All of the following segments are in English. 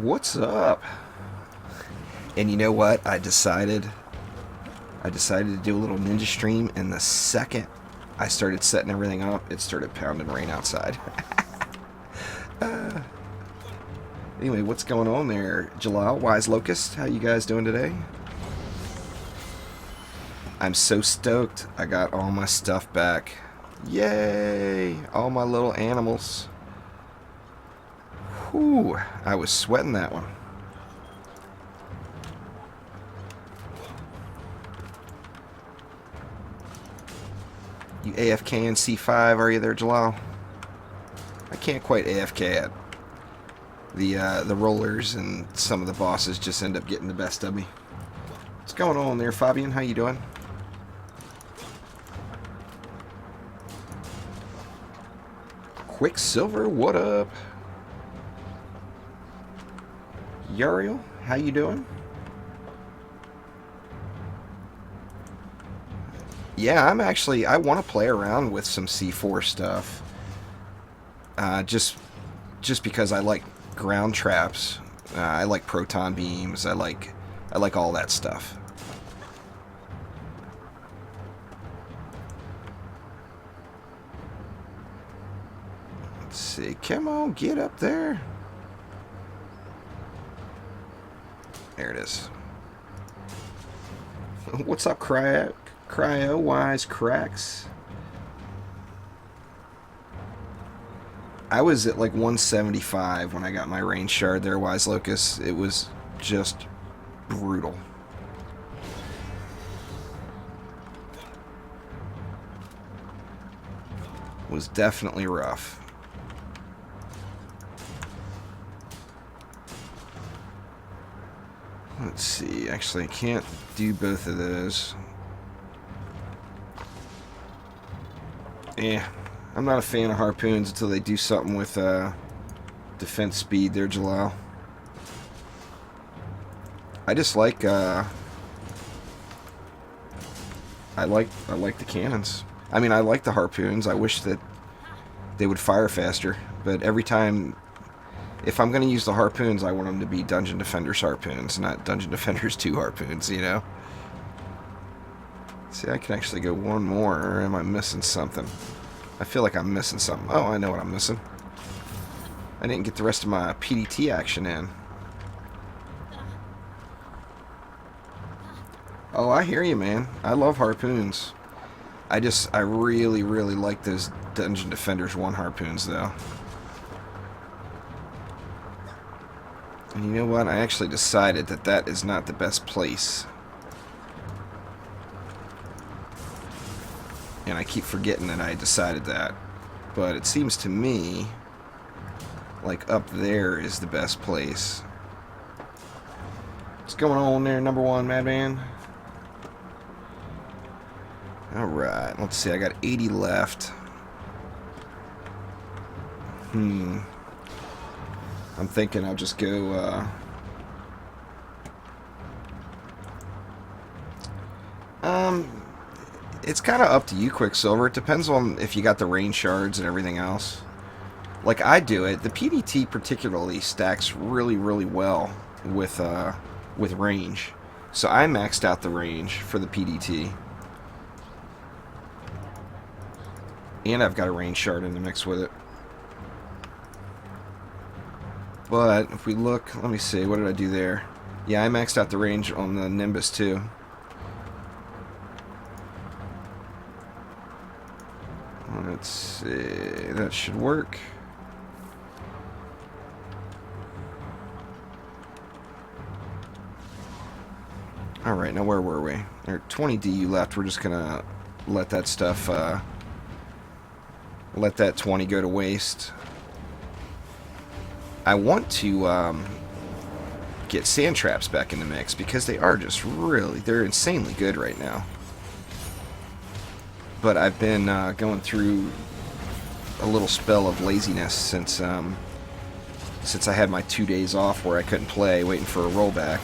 What's up? And you know what? I decided to do a little ninja stream, and the second I started setting everything up, it started pounding rain outside. Anyway, what's going on there? Jalal, Wise Locust, how you guys doing today? I'm so stoked. I got all my stuff back. Yay! All my little animals. Whew, I was sweating that one. You AFK in C5, are you there, Jalal? I can't quite AFK it. The rollers and some of the bosses just end up getting the best of me. What's going on there, Fabian? How you doing? Quicksilver, what up? Uriel, how you doing? Yeah, I want to play around with some C4 stuff. Just because I like ground traps. I like proton beams. I like all that stuff. Let's see. Come on, get up there. There it is. What's up, Cryo Wise Cracks? I was at like 175 when I got my range shard there, Wise Locust. It was just brutal. It was definitely rough. Let's see. Actually, I can't do both of those. Yeah. I'm not a fan of harpoons until they do something with defense speed there, Jalal. I just like I like the cannons. I mean, I like the harpoons. I wish that they would fire faster, but every time, if I'm going to use the harpoons, I want them to be Dungeon Defenders harpoons, not Dungeon Defenders 2 harpoons, you know? See, I can actually go one more, or am I missing something? I feel like I'm missing something. Oh, I know what I'm missing. I didn't get the rest of my PDT action in. Oh, I hear you, man. I love harpoons. I really, really like those Dungeon Defenders 1 harpoons, though. And you know what? I actually decided that that is not the best place. And I keep forgetting that I decided that. But it seems to me like up there is the best place. What's going on there, number one, Madman? Alright, let's see. I got 80 left. I'm thinking I'll just go, it's kind of up to you, Quicksilver. It depends on if you got the range shards and everything else. Like I do it, the PDT particularly stacks really, really well with range. So I maxed out the range for the PDT. And I've got a range shard in the mix with it. But if we look, let me see, what did I do there? Yeah, I maxed out the range on the Nimbus too. Let's see, that should work. Alright, now where were we? There are 20 DU left. We're just gonna let that stuff, let that 20 go to waste. I want to get sand traps back in the mix because they are just really, they're insanely good right now. But I've been going through a little spell of laziness since I had my 2 days off where I couldn't play, waiting for a rollback.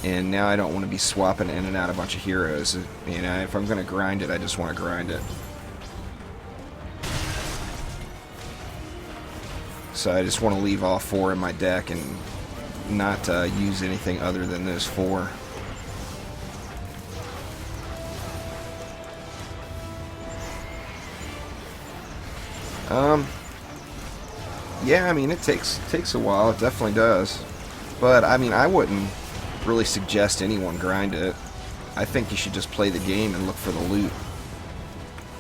And now I don't want to be swapping in and out a bunch of heroes. You know, if I'm going to grind it, I just want to grind it. So I just want to leave all 4 in my deck and not use anything other than those 4. Yeah, I mean, it takes a while. It definitely does. But, I mean, I wouldn't really suggest anyone grind it. I think you should just play the game and look for the loot.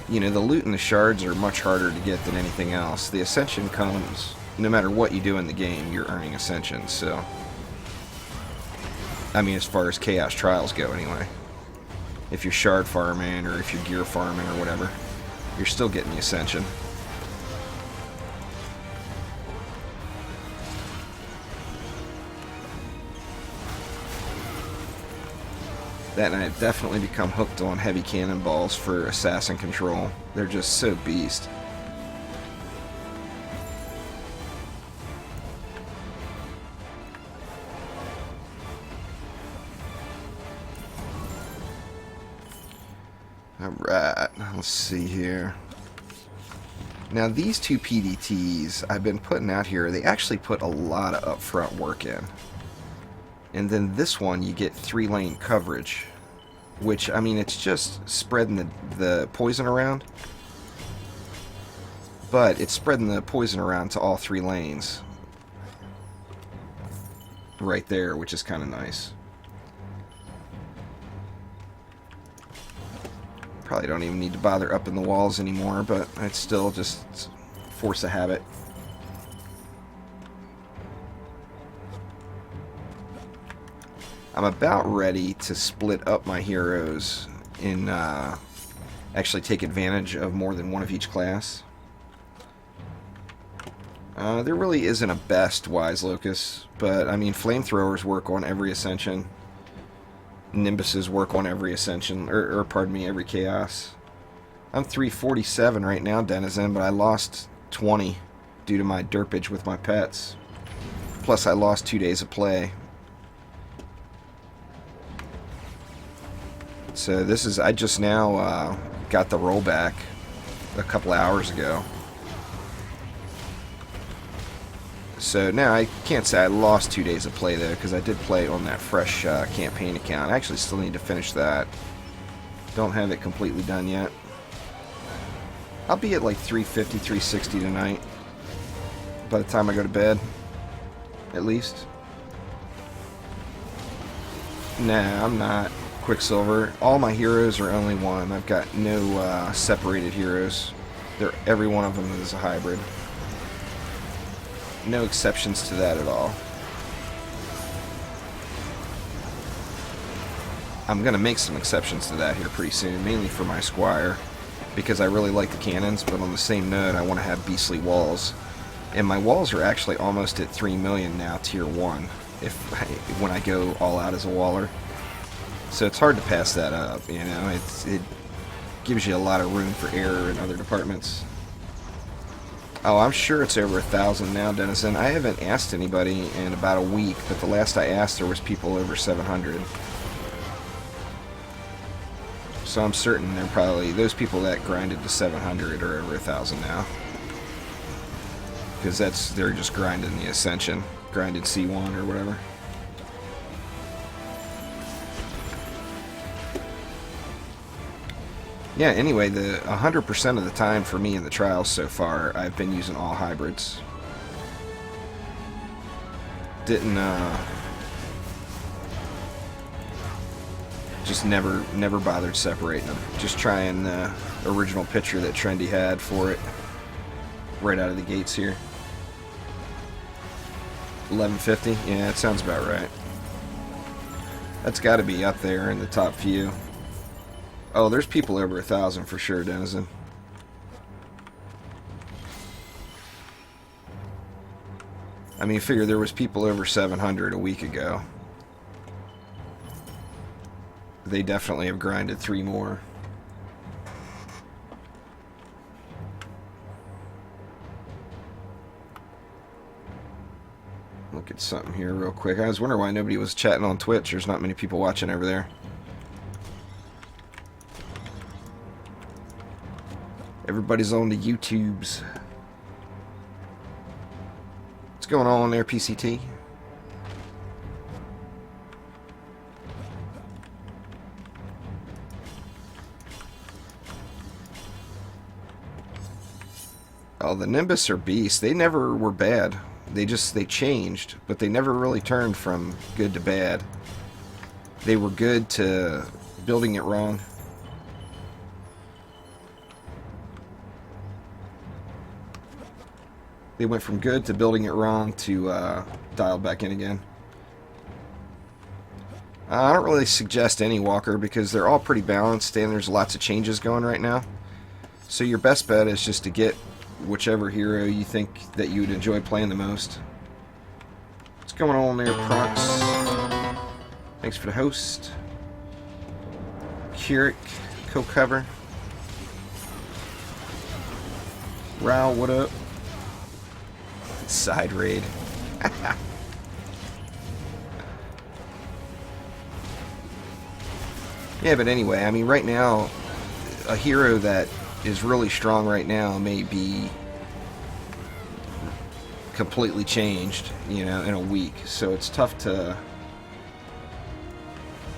You know, the loot and the shards are much harder to get than anything else. The Ascension comes, no matter what you do in the game, you're earning Ascension, so... I mean, as far as Chaos Trials go, anyway. If you're shard farming, or if you're gear farming, or whatever, you're still getting the Ascension. That, and I've definitely become hooked on heavy cannonballs for assassin control. They're just so beast. Alright, let's see here. Now these 2 PDTs I've been putting out here, they actually put a lot of upfront work in. And then this one, you get 3-lane coverage. Which, I mean, it's just spreading the poison around. But it's spreading the poison around to all 3 lanes. Right there, which is kind of nice. Probably don't even need to bother upping the walls anymore, but it's still just force of habit. I'm about ready to split up my heroes and actually take advantage of more than one of each class. There really isn't a best Wise Locus, but I mean, flamethrowers work on every Ascension. Nimbuses work on every Ascension, or pardon me, every Chaos. I'm 347 right now, Denizen, but I lost 20 due to my derpage with my pets. Plus, I lost 2 days of play. So this is, I just now got the rollback a couple hours ago. So now I can't say I lost 2 days of play though, because I did play on that fresh campaign account. I actually still need to finish that. Don't have it completely done yet. I'll be at like 350, 360 tonight. By the time I go to bed, at least. Nah, I'm not. Quicksilver. All my heroes are only 1. I've got no separated heroes. Every one of them is a hybrid. No exceptions to that at all. I'm going to make some exceptions to that here pretty soon, mainly for my Squire, because I really like the cannons, but on the same note, I want to have beastly walls. And my walls are actually almost at 3 million now, tier 1, when I go all out as a waller. So it's hard to pass that up, you know. It gives you a lot of room for error in other departments. Oh, I'm sure it's over 1,000 now, Denizen. I haven't asked anybody in about a week, but the last I asked, there was people over 700. So I'm certain they're probably, those people that grinded to 700 are over 1,000 now. Because they're just grinding the Ascension, grinded C1 or whatever. Yeah, anyway, the 100% of the time for me in the trials so far, I've been using all hybrids. Didn't, just never bothered separating them. Just trying the original picture that Trendy had for it right out of the gates here. 1150? Yeah, that sounds about right. That's got to be up there in the top few. Oh, there's people over 1,000 for sure, Denizen. I mean, figure there was people over 700 a week ago. They definitely have grinded 3 more. Look at something here real quick. I was wondering why nobody was chatting on Twitch. There's not many people watching over there. Everybody's on the YouTubes. going on there, PCT? Oh, the Nimbus are beasts. They never were bad. They changed, but they never really turned from good to bad. They were good to building it wrong. They went from good to building it wrong to dialed back in again. I don't really suggest any walker because they're all pretty balanced and there's lots of changes going right now. So your best bet is just to get whichever hero you think that you would enjoy playing the most. What's going on there, Prox? Thanks for the host. Keurig, co-cover. Rao, what up? Side raid. Yeah, but anyway, I mean, right now, a hero that is really strong right now may be completely changed, you know, in a week. So it's tough to...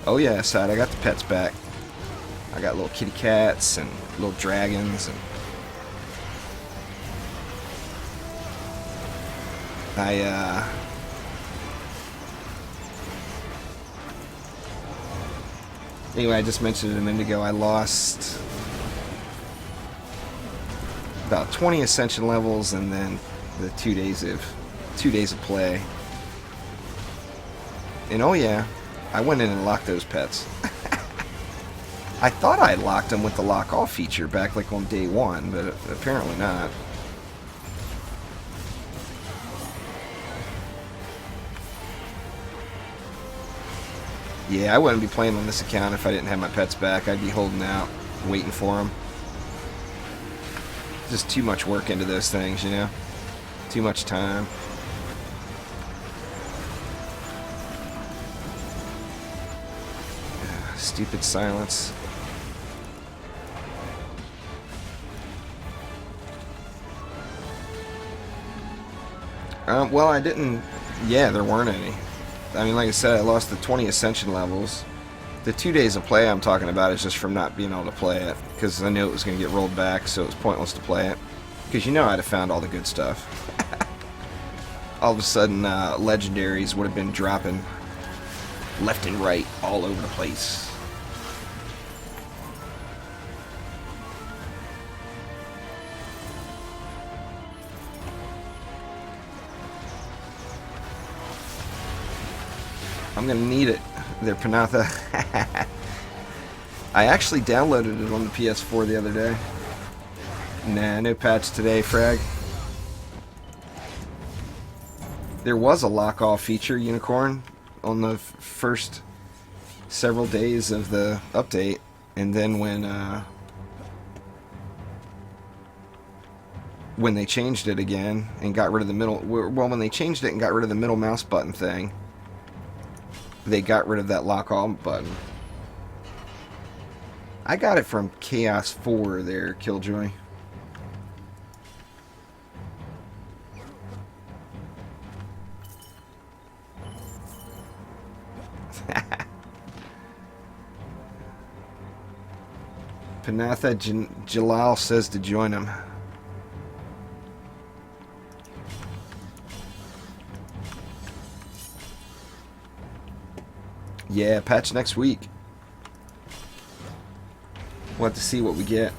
Oh yeah, Side, I got the pets back. I got little kitty cats and little dragons and... Anyway, I just mentioned it a minute ago, I lost about 20 ascension levels and then the 2 days of play. And oh yeah, I went in and locked those pets. I thought I locked them with the lock off feature back like on day one, but apparently not. Yeah, I wouldn't be playing on this account if I didn't have my pets back. I'd be holding out, waiting for them. Just too much work into those things, you know? Too much time. Stupid silence. Well, I didn't... Yeah, there weren't any. I mean, like I said, I lost the 20 ascension levels. The 2 days of play I'm talking about is just from not being able to play it, because I knew it was going to get rolled back, so it was pointless to play it. Because you know I'd have found all the good stuff. All of a sudden, legendaries would have been dropping left and right all over the place. I'm gonna need it there, Panatha. I actually downloaded it on the PS4 the other day. Nah, no patch today, Frag. There was a lock-off feature, Unicorn, on the first several days of the update, and then when they changed it again and got rid of the middle... Well, when they changed it and got rid of the middle mouse button thing, they got rid of that lock-on button. I got it from Chaos 4 there, Killjoy. Panatha Jalal says to join him. Yeah, patch next week. We'll have to see what we get.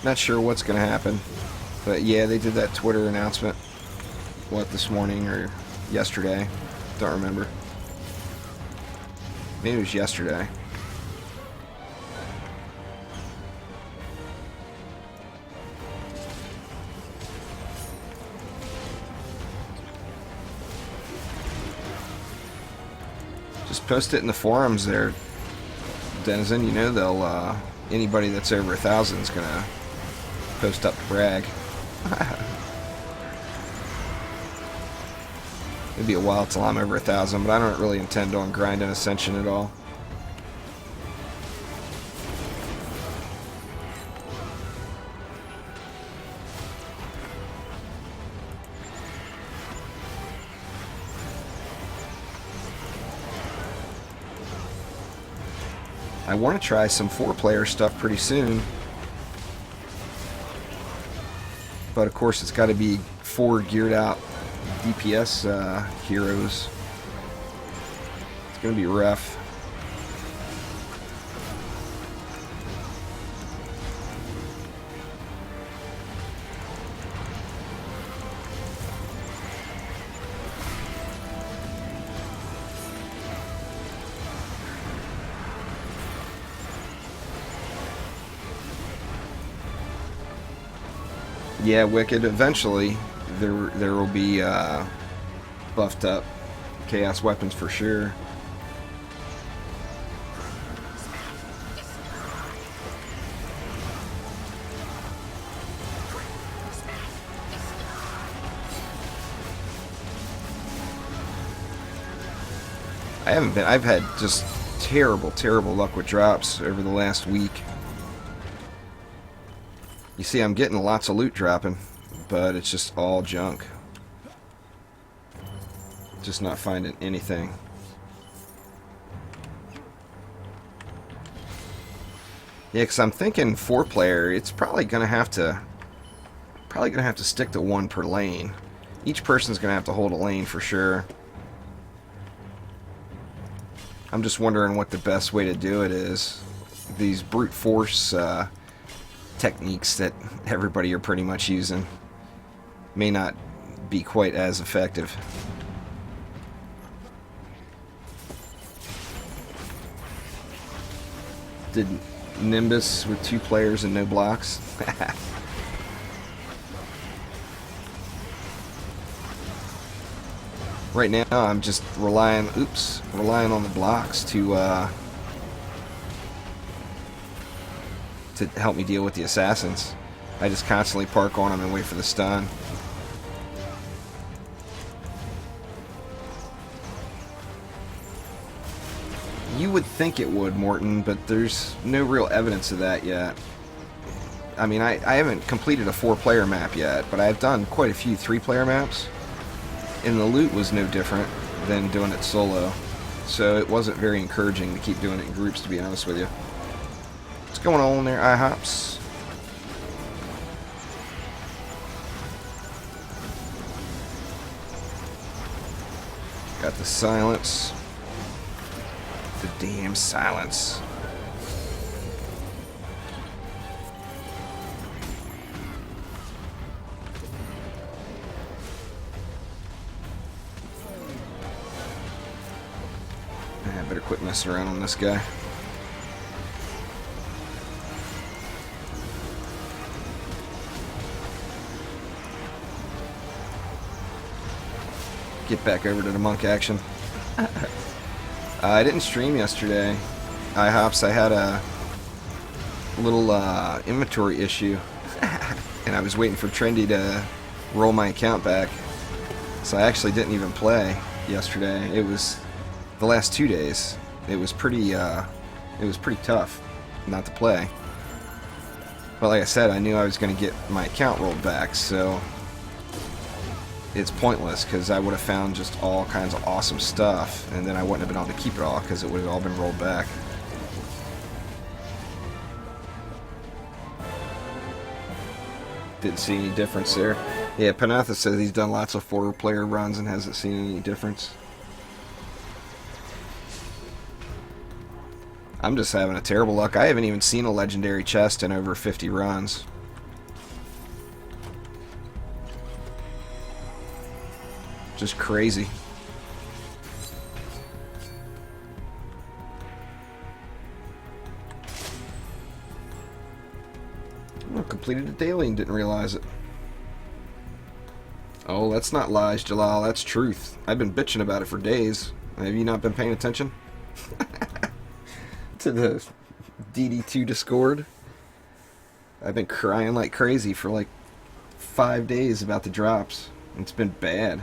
Not sure what's going to happen. But yeah, they did that Twitter announcement. What, this morning or yesterday? Don't remember. Maybe it was yesterday. Just post it in the forums there, Denizen. You know they'll, anybody that's over 1,000 is going to post up to brag. It'd be a while till I'm over 1,000, but I don't really intend on grinding Ascension at all. I want to try some 4-player stuff pretty soon. But of course it's got to be 4 geared out DPS heroes. It's going to be rough. Yeah, Wicked. Eventually, there will be buffed up chaos weapons for sure. I've had just terrible luck with drops over the last week. You see, I'm getting lots of loot dropping, but it's just all junk. Just not finding anything. Yeah, because I'm thinking 4-player, it's probably gonna have to stick to 1 per lane. Each person's gonna have to hold a lane for sure. I'm just wondering what the best way to do it is. These brute force techniques that everybody are pretty much using may not be quite as effective. Did Nimbus with 2 players and no blocks? Right now I'm just relying on the blocks to help me deal with the assassins. I just constantly park on them and wait for the stun. You would think it would, Morton, but there's no real evidence of that yet. I mean, I haven't completed a 4-player map yet, but I've done quite a few 3-player maps, and the loot was no different than doing it solo. So it wasn't very encouraging to keep doing it in groups, to be honest with you. What's going on there, IHOPs? Got the silence. The damn silence. I better quit messing around on this guy. Get back over to the monk action. I didn't stream yesterday. IHOPs, I had a little inventory issue. And I was waiting for Trendy to roll my account back. So I actually didn't even play yesterday. It was the last 2 days. It was pretty tough not to play. But like I said, I knew I was going to get my account rolled back, so it's pointless because I would have found just all kinds of awesome stuff, and then I wouldn't have been able to keep it all because it would have all been rolled back. Didn't see any difference there. Yeah, Panatha says he's done lots of 4-player runs and hasn't seen any difference. I'm just having a terrible luck. I haven't even seen a legendary chest in over 50 runs. Just crazy. I completed a daily and didn't realize it. Oh, that's not lies, Jalal. That's truth. I've been bitching about it for days. Have you not been paying attention? To the DD2 Discord. I've been crying like crazy for like 5 days about the drops. It's been bad.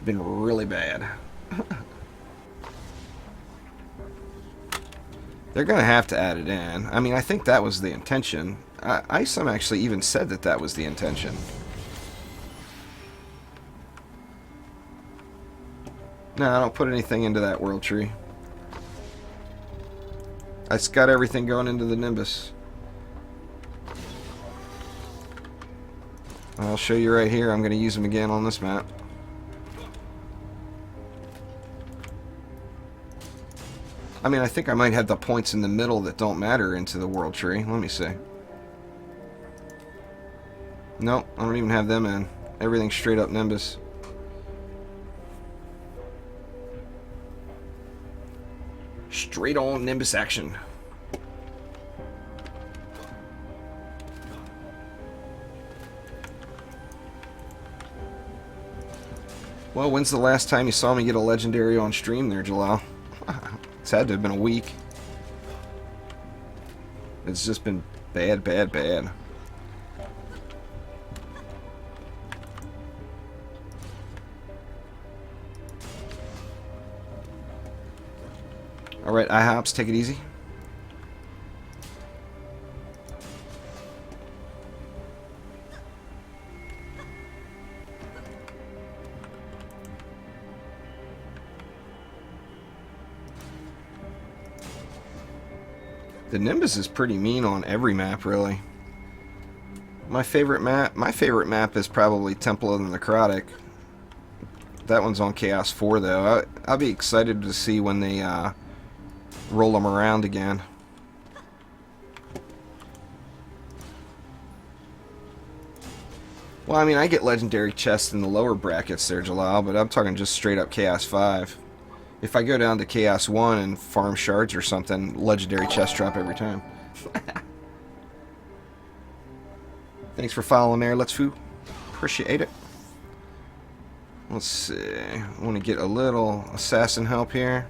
Been really bad. They're gonna have to add it in. I mean, I think that was the intention. ISOM actually even said that that was the intention. No, I don't put anything into that world tree. I just got everything going into the Nimbus. I'll show you right here. I'm going to use them again on this map. I mean, I think I might have the points in the middle that don't matter into the world tree. Let me see. Nope, I don't even have them in. Everything's straight up Nimbus. Straight on Nimbus action. Well, when's the last time you saw me get a legendary on stream there, Jalal? It's had to have been a week. It's just been bad, bad, bad. Alright, IHOPs, take it easy. The Nimbus is pretty mean on every map, really. My favorite map is probably Temple of the Necrotic. That one's on Chaos 4, though. I'll be excited to see when they roll them around again. Well, I mean, I get legendary chests in the lower brackets there, Jalal, but I'm talking just straight up Chaos 5. If I go down to Chaos 1 and farm shards or something, legendary chest drop every time. Thanks for following there, Let's Foo. Appreciate it. Let's see. I want to get a little assassin help here.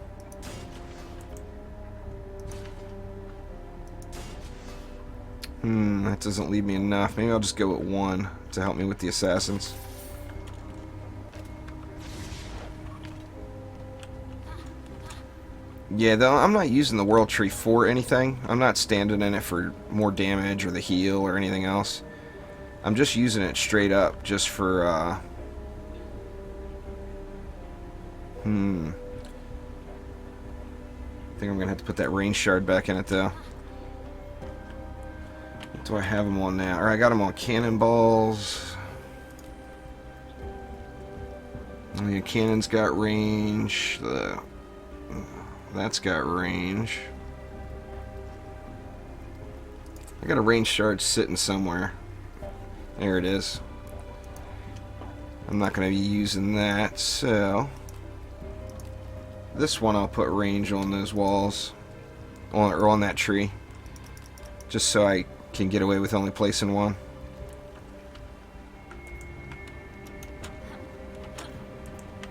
That doesn't leave me enough. Maybe I'll just go with 1 to help me with the assassins. Yeah, though, I'm not using the World Tree for anything. I'm not standing in it for more damage or the heal or anything else. I'm just using it straight up just for, I think I'm going to have to put that range shard back in it, though. What do I have them on now? Alright, I got them on cannonballs. The cannon's got range. That's got range. I got a range shard sitting somewhere. There it is. I'm not going to be using that, so this one I'll put range on those walls, or on that tree, just so I can get away with only placing 1.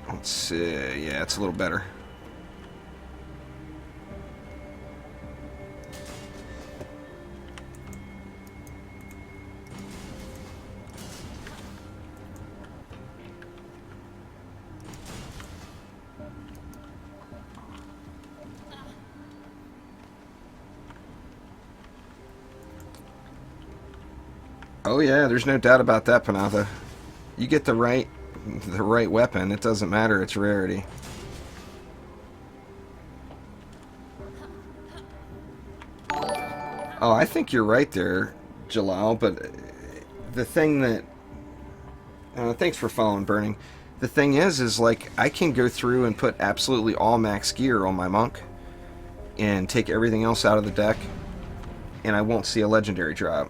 Let's see. Yeah, it's a little better. Oh yeah, there's no doubt about that, Panatha. You get the right weapon, it doesn't matter its rarity. Oh, I think you're right there, Jalal, but the thing that... thanks for following, Burning. The thing is like, I can go through and put absolutely all max gear on my monk and take everything else out of the deck, and I won't see a legendary drop.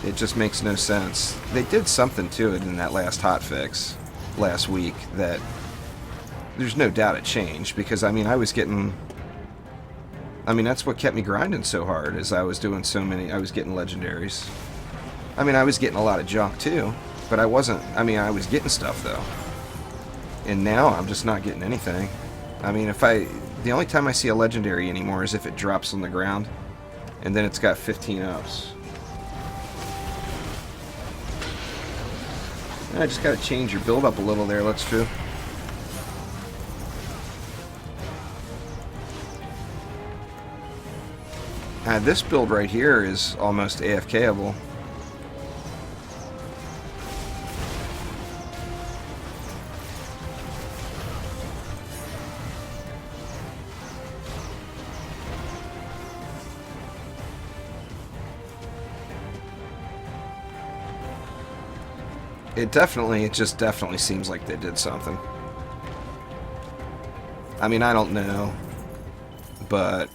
It just makes no sense. They did something to it in that last hotfix last week that there's no doubt it changed, because I mean, I was getting... I mean, that's what kept me grinding so hard, is I was doing so many... I was getting legendaries. I mean, I was getting a lot of junk too, but I wasn't... I mean, I was getting stuff though. And now I'm just not getting anything. I mean, if I... The only time I see a legendary anymore is if it drops on the ground, and then it's got 15 ups. I just gotta change your build up a little there, Let's Foo. This build right here is almost AFKable. it just definitely seems like they did something. I mean, I don't know, but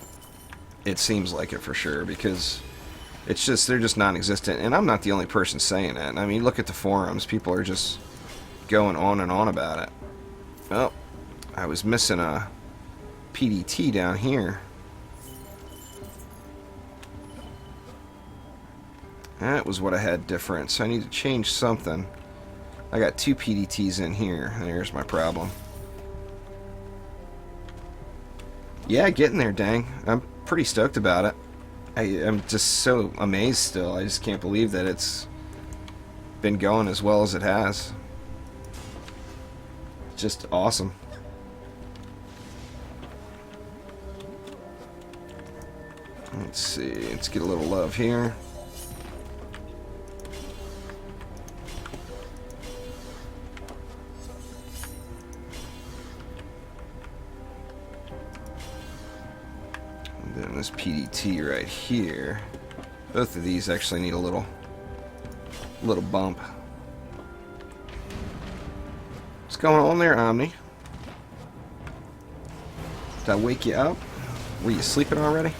it seems like it for sure, because it's just, they're just non-existent, and I'm not the only person saying it. I mean, look at the forums. People are just going on and on about it. Well, I was missing a PDT down here. That was what I had different, so I need to change something. I got 2 PDTs in here. There's my problem. Yeah, getting there, dang. I'm pretty stoked about it. I'm just so amazed still. I just can't believe that it's been going as well as it has. Just awesome. Let's see. Let's get a little love here. And then this PDT right here. Both of these actually need a little bump. What's going on there, Omni? Did I wake you up? Were you sleeping already?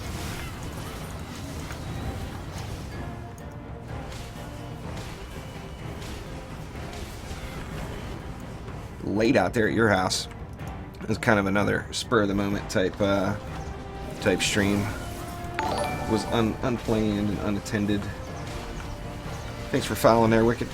Late out there at your house. It was kind of another spur of the moment type stream. It was unplanned and unattended. Thanks for following there, Wicked.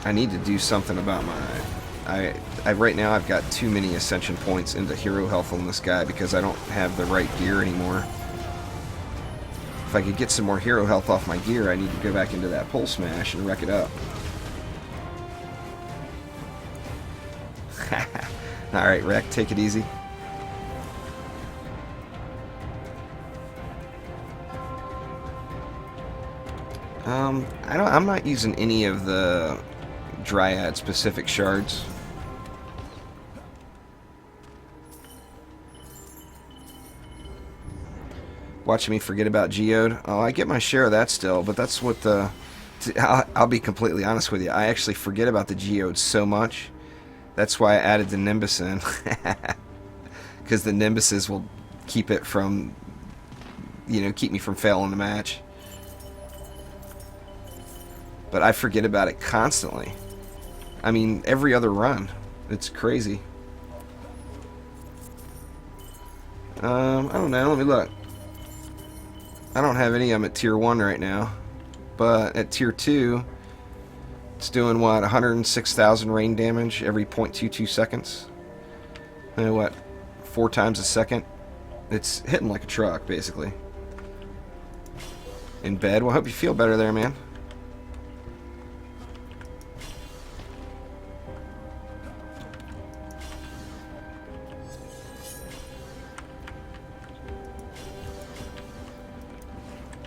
I need to do something about my... right now I've got too many ascension points into hero health on this guy because I don't have the right gear anymore. If I could get some more hero health off my gear, I need to go back into that pole smash and wreck it up. Alright, Wreck, take it easy. I'm not using any of the Dryad specific shards. Watching me forget about Geode. Oh, I get my share of that still, but that's what the... I'll be completely honest with you. I actually forget about the Geode so much. That's why I added the Nimbus in. Because the Nimbuses will keep it from... keep me from failing the match. But I forget about it constantly. I mean, every other run. It's crazy. I don't know. Let me look. I don't have any of them at tier 1 right now. But at tier 2, it's doing what? 106,000 rain damage every 0.22 seconds. And what? 4 times a second? It's hitting like a truck, basically. In bed? Well, I hope you feel better there, man.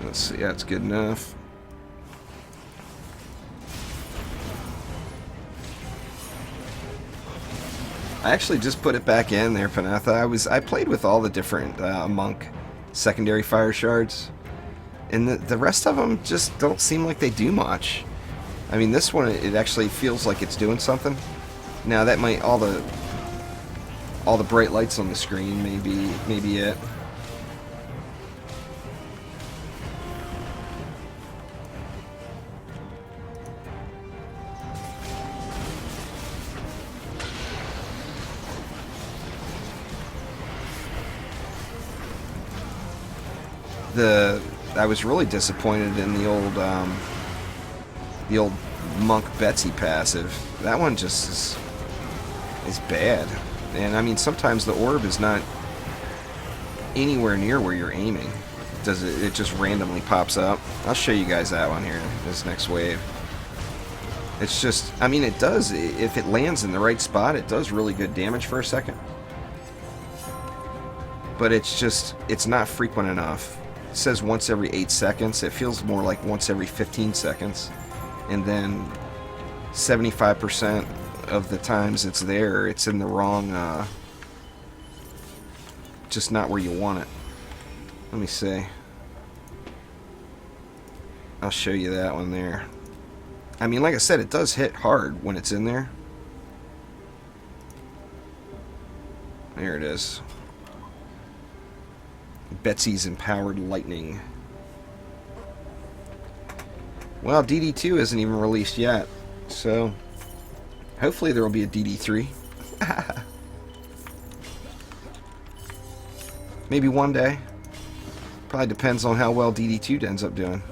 Let's see, yeah, it's good enough. I actually just put it back in there, Panatha. I played with all the different monk secondary fire shards, and the rest of them just don't seem like they do much. I mean, this one, it actually feels like it's doing something. Now that might all the bright lights on the screen may be it. I was really disappointed in the old Monk Betsy passive. That one just is bad. And I mean, sometimes the orb is not anywhere near where you're aiming. It just randomly pops up. I'll show you guys that one here, this next wave. It's just, I mean, it does, if it lands in the right spot, it does really good damage for a second. But it's not frequent enough. It says once every 8 seconds. It feels more like once every 15 seconds. and then 75% of the times it's there, it's in the wrong, just not where you want it. Let me see. I'll show you that one there. I mean, like I said, it does hit hard when it's in there. There it is. Betsy's Empowered Lightning. Well, DD2 isn't even released yet, so hopefully there will be a DD3. Maybe one day. Probably depends on how well DD2 ends up doing.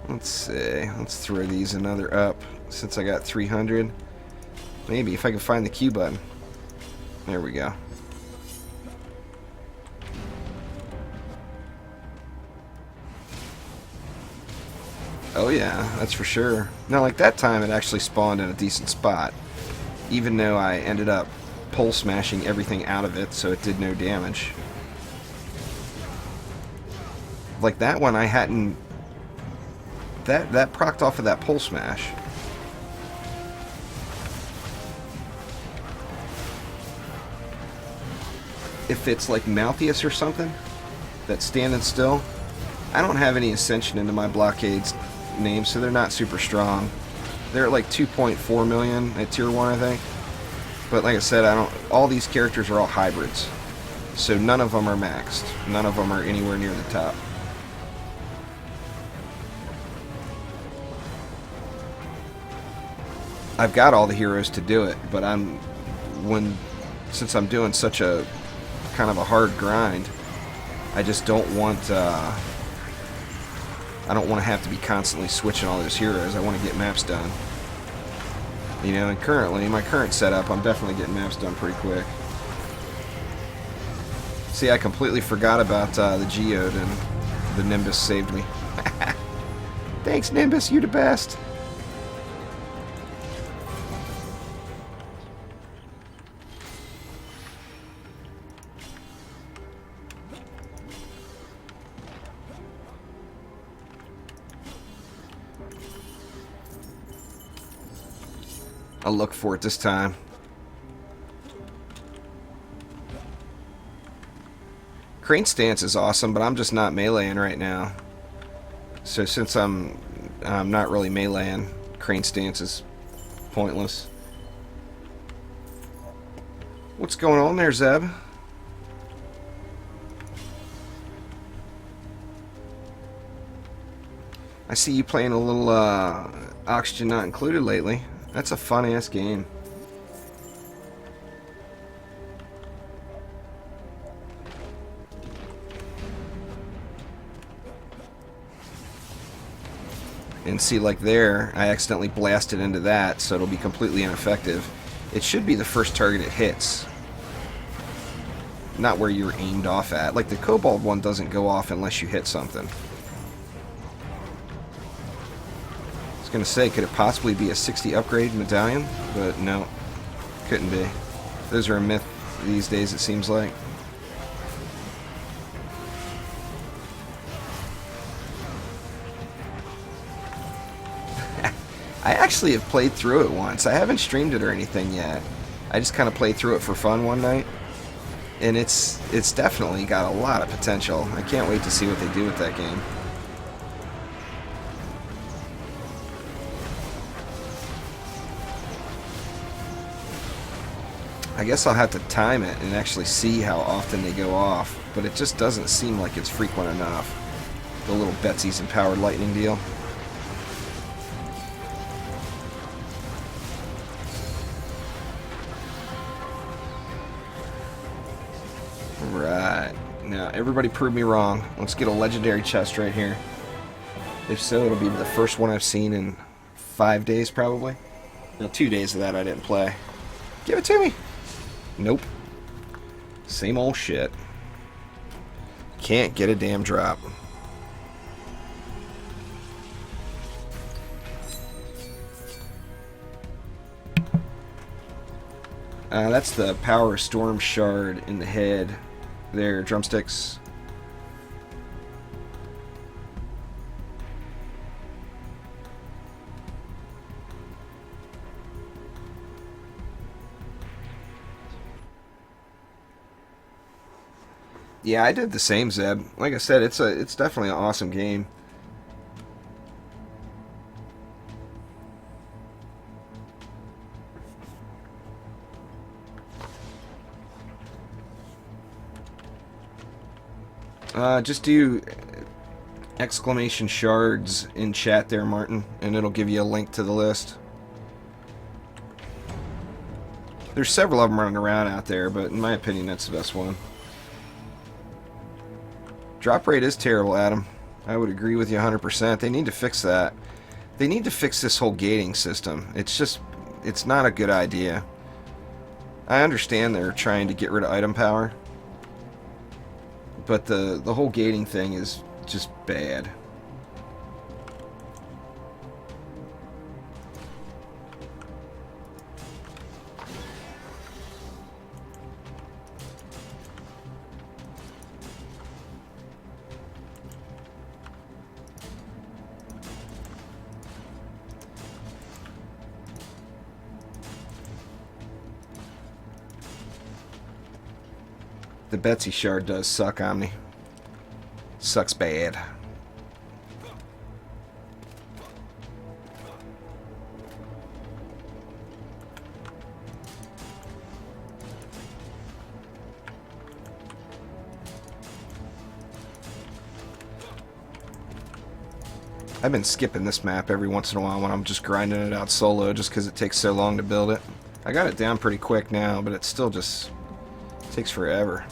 Let's see. Let's throw these another up since I got 300. Maybe if I can find the Q button. There we go. Oh yeah, that's for sure. Now, like that time, it actually spawned in a decent spot, even though I ended up pole smashing everything out of it, so it did no damage. Like that one, I hadn't. That procced off of that pole smash. If it's like Malthius or something that's standing still, I don't have any Ascension into my blockades names, so they're not super strong. They're at like 2.4 million at tier 1, I think. But like I said, all these characters are all hybrids, so none of them are maxed. None of them are anywhere near the top. I've got all the heroes to do it, but since I'm doing such a kind of a hard grind, I just don't want I don't want to have to be constantly switching all those heroes. I want to get maps done. You know, and currently, my current setup, I'm definitely getting maps done pretty quick. See, I completely forgot about the Geode, and the Nimbus saved me. Thanks, Nimbus, you the best. I'll look for it this time. Crane Stance is awesome, but I'm just not meleeing right now. So since I'm not really meleeing, Crane Stance is pointless. What's going on there, Zeb? I see you playing a little Oxygen Not Included lately. That's a fun-ass game. And see, like there, I accidentally blasted into that, so it'll be completely ineffective. It should be the first target it hits, not where you're aimed off at. Like the Kobold one doesn't go off unless you hit something. Gonna say, could it possibly be a 60 upgrade medallion? But no, couldn't be. Those are a myth these days, it seems like. I actually have played through it once. I haven't streamed it or anything yet. I just kind of played through it for fun one night, and it's definitely got a lot of potential. I can't wait to see what they do with that game. I guess I'll have to time it and actually see how often they go off, but it just doesn't seem like it's frequent enough. The little Betsy's Empowered Lightning deal. Right. Now, everybody prove me wrong. Let's get a legendary chest right here. If so, it'll be the first one I've seen in 5 days, probably. Now, 2 days of that I didn't play. Give it to me! Nope. Same old shit. Can't get a damn drop. That's the Power Storm Shard in the head. There, drumsticks. Yeah, I did the same, Zeb. Like I said, it's definitely an awesome game. Just do exclamation shards in chat there, Martin, and it'll give you a link to the list. There's several of them running around out there, but in my opinion, that's the best one. Drop rate is terrible, Adam. I would agree with you 100%. They need to fix that. They need to fix this whole gating system. It's not a good idea. I understand they're trying to get rid of item power, but the whole gating thing is just bad. The Betsy shard does suck, Omni. Sucks bad. I've been skipping this map every once in a while when I'm just grinding it out solo just because it takes so long to build it. I got it down pretty quick now, but it still just takes forever.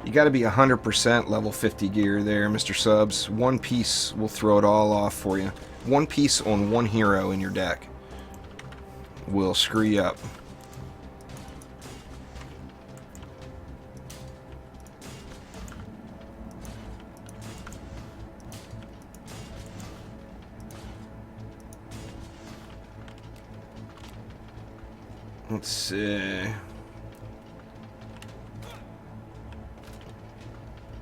You got to be 100% level 50 gear there, Mr. Subs. One piece will throw it all off for you. One piece on one hero in your deck will screw you up. Let's see.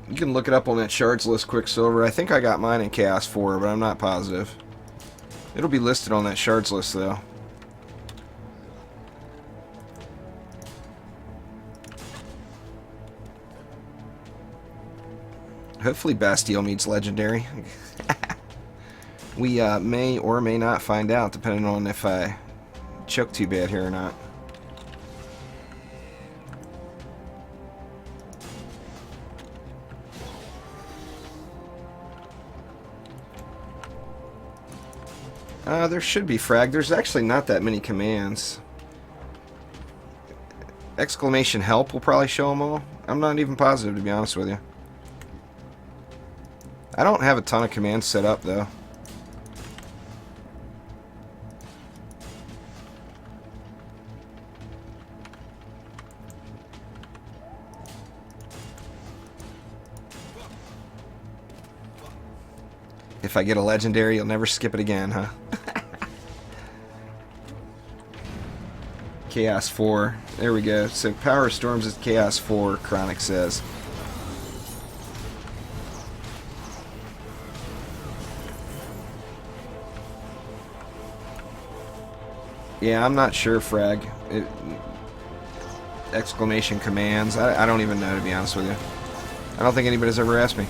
You can look it up on that shards list, Quicksilver. I think I got mine in Chaos 4, but I'm not positive. It'll be listed on that shards list, though. Hopefully Bastille meets Legendary. We may or may not find out, depending on if I choke too bad here or not. There should be frag. There's actually not that many commands. Exclamation help will probably show them all. I'm not even positive, to be honest with you. I don't have a ton of commands set up, though. If I get a legendary, you'll never skip it again, huh? Chaos 4. There we go. So Power Storms is Chaos 4, Chronic says. Yeah, I'm not sure, Frag. Exclamation commands. I don't even know, to be honest with you. I don't think anybody's ever asked me.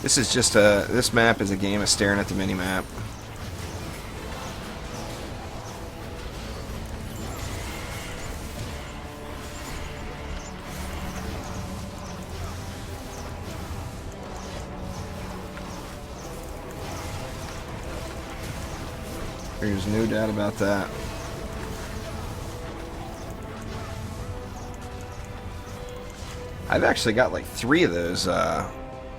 This is just this map is a game of staring at the mini-map. There's no doubt about that. I've actually got like 3 of those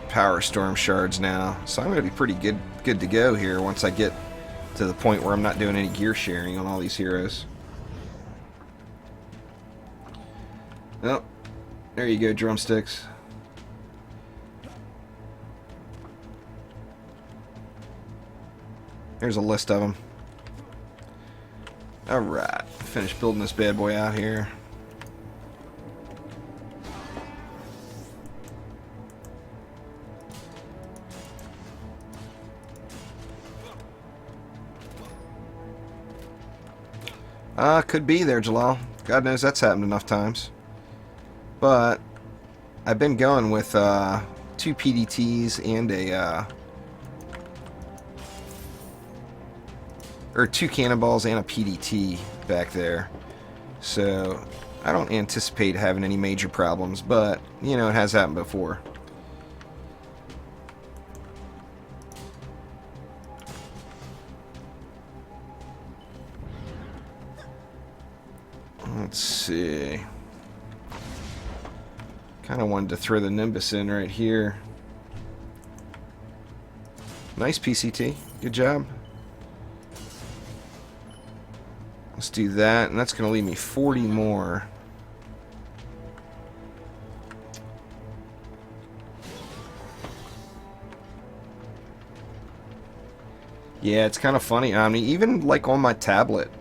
Power Storm shards now, so I'm going to be pretty good to go here once I get to the point where I'm not doing any gear sharing on all these heroes. Oh, there you go, drumsticks. There's a list of them. Alright, finish building this bad boy out here. Could be there, Jalal. God knows that's happened enough times. But I've been going with 2 PDTs and a or 2 cannonballs and a PDT back there. So I don't anticipate having any major problems, but you know, it has happened before. Let's see. Kind of wanted to throw the Nimbus in right here. Nice PCT. Good job. Let's do that, and that's going to leave me 40 more. Yeah, it's kind of funny. I mean, even like on my tablet,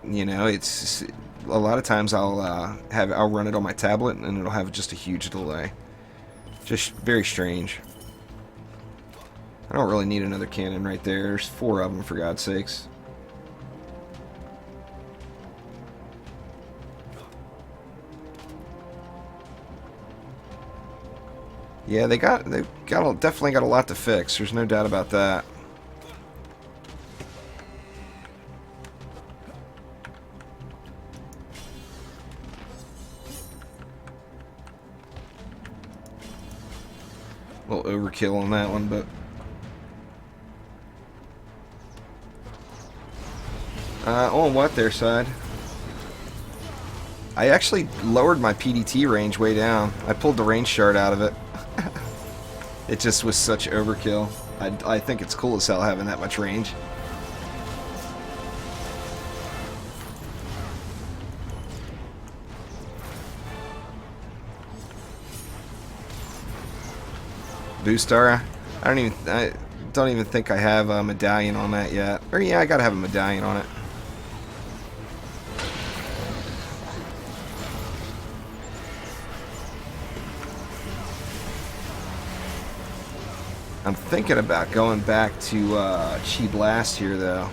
you know, it's a lot of times I'll run it on my tablet and it'll have just a huge delay. Just very strange. I don't really need another cannon right there. There's 4 of them, for God's sakes. Yeah, they've definitely got a lot to fix. There's no doubt about that. A little overkill on that one, but on what their side? I actually lowered my PDT range way down. I pulled the range shard out of it. It just was such overkill. I think it's cool as hell having that much range. Boostar, I don't even think I have a medallion on that yet. Or yeah, I gotta have a medallion on it. I'm thinking about going back to Chi Blast here, though.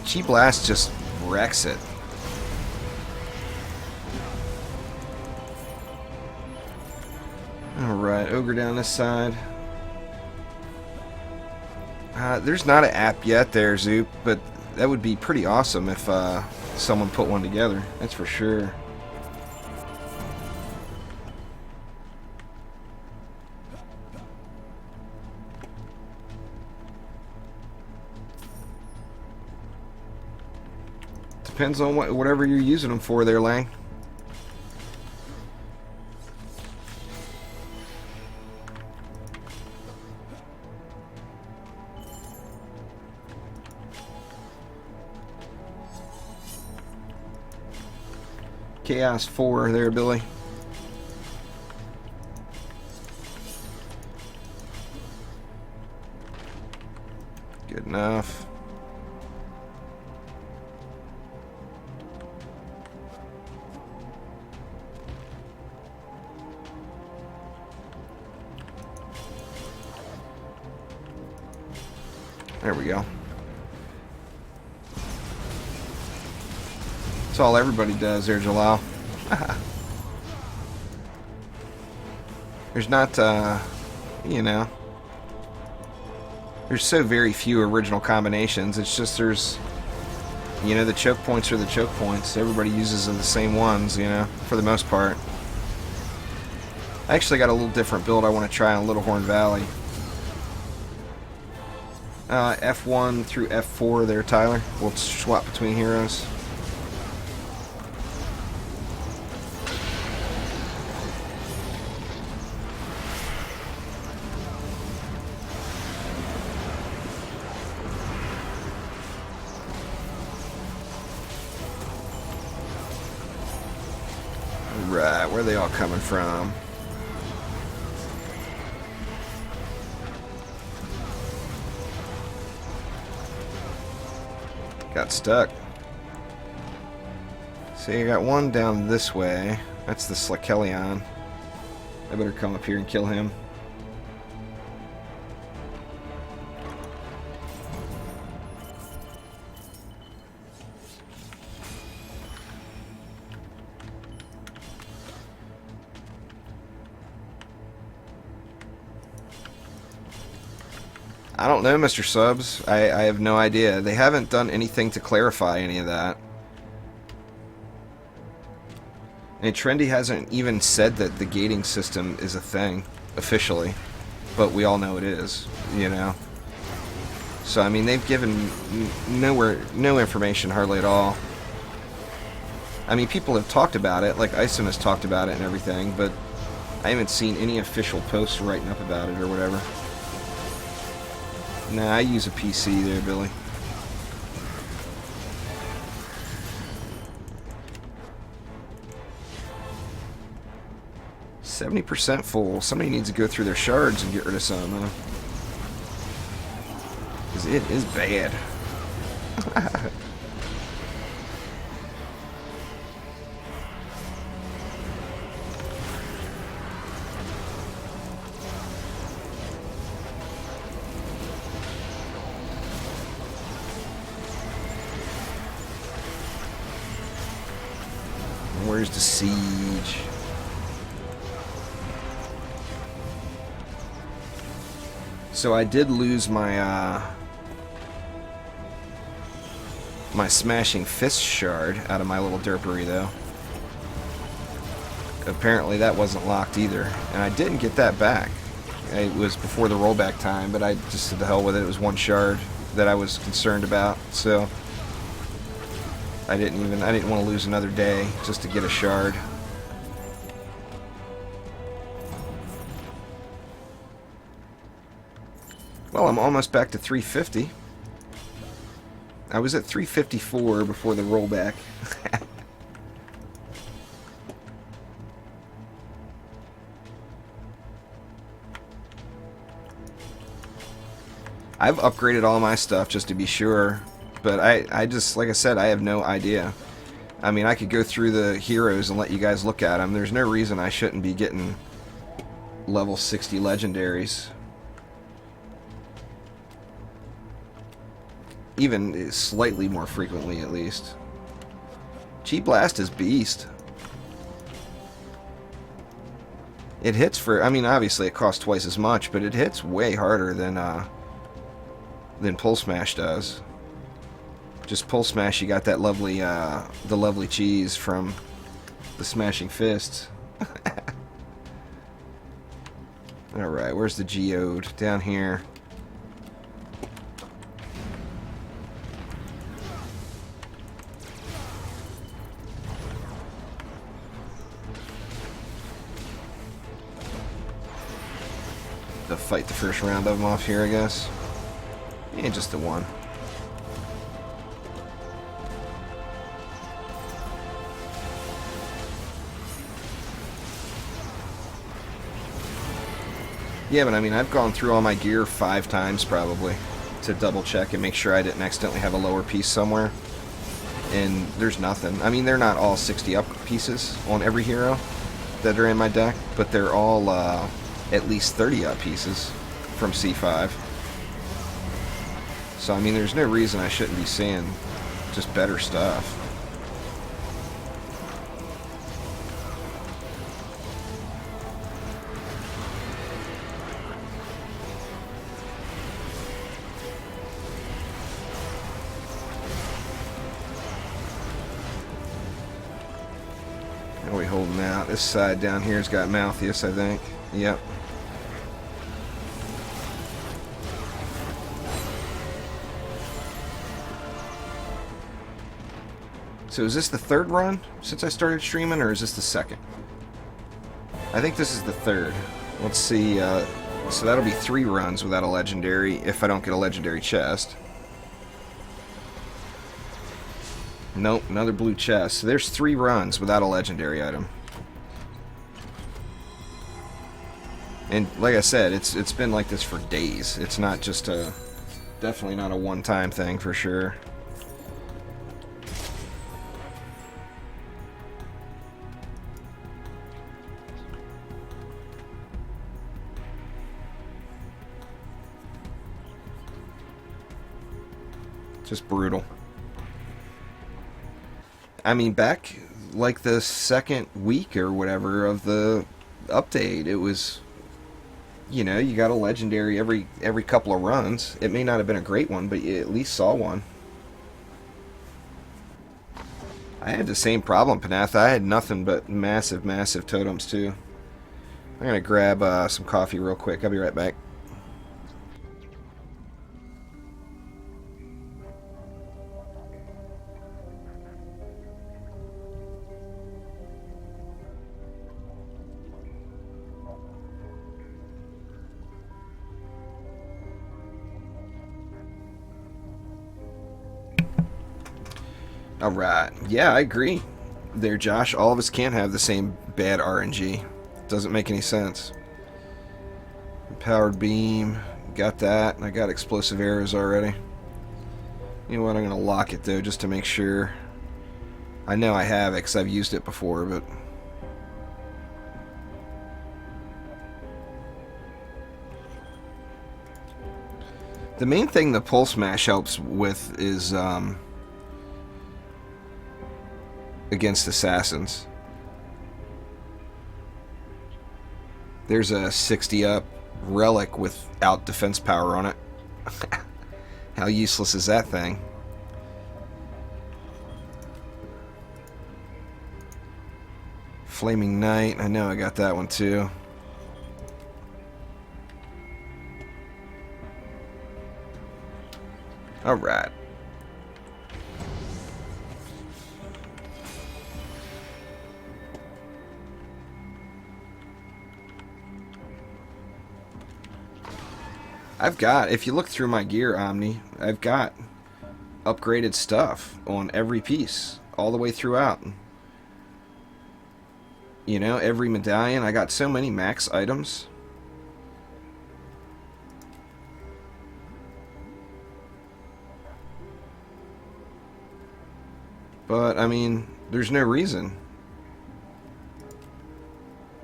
Chi Blast just wrecks it. Alright, Ogre down this side. There's not an app yet there, Zoop, but that would be pretty awesome if someone put one together. That's for sure. Depends on whatever you're using them for there, Lang. Chaos 4 there, Billy. Good enough. There we go. That's all everybody does there, Jalal. There's not, you know, there's so very few original combinations. It's just there's, you know, the choke points are the choke points. Everybody uses the same ones, you know, for the most part. I actually got a little different build I want to try on Little Horn Valley. F1 through F4 there, Tyler. We'll swap between heroes. Where are they all coming from? Got stuck. See, I got one down this way. That's the Slakelion. I better come up here and kill him. I don't know, Mr. Subs. I have no idea. They haven't done anything to clarify any of that. And Trendy hasn't even said that the gating system is a thing, officially. But we all know it is, you know. So, I mean, they've given no information hardly at all. I mean, people have talked about it, like Ison has talked about it and everything, but I haven't seen any official posts writing up about it or whatever. Nah, I use a PC there, Billy. %70 full. Somebody needs to go through their shards and get rid of some, huh? Because it is bad. Where's the siege? So I did lose my my smashing fist shard out of my little derpery though. Apparently that wasn't locked either, and I didn't get that back. It was before the rollback time, but I just said the hell with it. It was one shard that I was concerned about, so I didn't want to lose another day just to get a shard. Well, I'm almost back to 350. I was at 354 before the rollback. I've upgraded all my stuff just to be sure, but I just, like I said, I have no idea. I mean, I could go through the heroes and let you guys look at them. There's no reason I shouldn't be getting level 60 legendaries. Even slightly more frequently, at least. Chi Blast is beast. It hits for, I mean, obviously it costs twice as much, but it hits way harder than Pulse Smash does. Just Pulse Smash, you got that lovely, the lovely cheese from the Smashing Fists. Alright, where's the Geode? Down here. To fight the first round of them off here, I guess. Yeah, just the one. Yeah, but I mean, I've gone through all my gear 5 times probably to double check and make sure I didn't accidentally have a lower piece somewhere. And there's nothing. I mean, they're not all 60 up pieces on every hero that are in my deck, but they're all at least 30 up pieces from C5. So, I mean, there's no reason I shouldn't be seeing just better stuff. How are we holding out? This side down here's got Malthius, I think. Yep. So is this the third run since I started streaming, or is this the second? I think this is the third. Let's see. So that'll be 3 runs without a legendary if I don't get a legendary chest. Nope, another blue chest. So there's 3 runs without a legendary item. And like I said, it's been like this for days. It's not just a... Definitely not a one-time thing, for sure. Just brutal. I mean, back like the second week or whatever of the update, it was, you know, you got a legendary every couple of runs. It may not have been a great one, but you at least saw one. I had the same problem, Panatha. I had nothing but massive, massive totems too. I'm gonna grab some coffee real quick. I'll be right back. Alright. Yeah, I agree there, Josh. All of us can't have the same bad RNG. Doesn't make any sense. Powered beam. Got that. I got explosive arrows already. You know what? I'm going to lock it, though, just to make sure. I know I have it because I've used it before, but... The main thing the Pulse Mash helps with is... against assassins. There's a 60 up relic without defense power on it. How useless is that thing? Flaming Knight, I know I got that one too. Alright. I've got, if you look through my gear, Omni, I've got upgraded stuff on every piece, all the way throughout. You know, every medallion, I got so many max items. But, I mean, there's no reason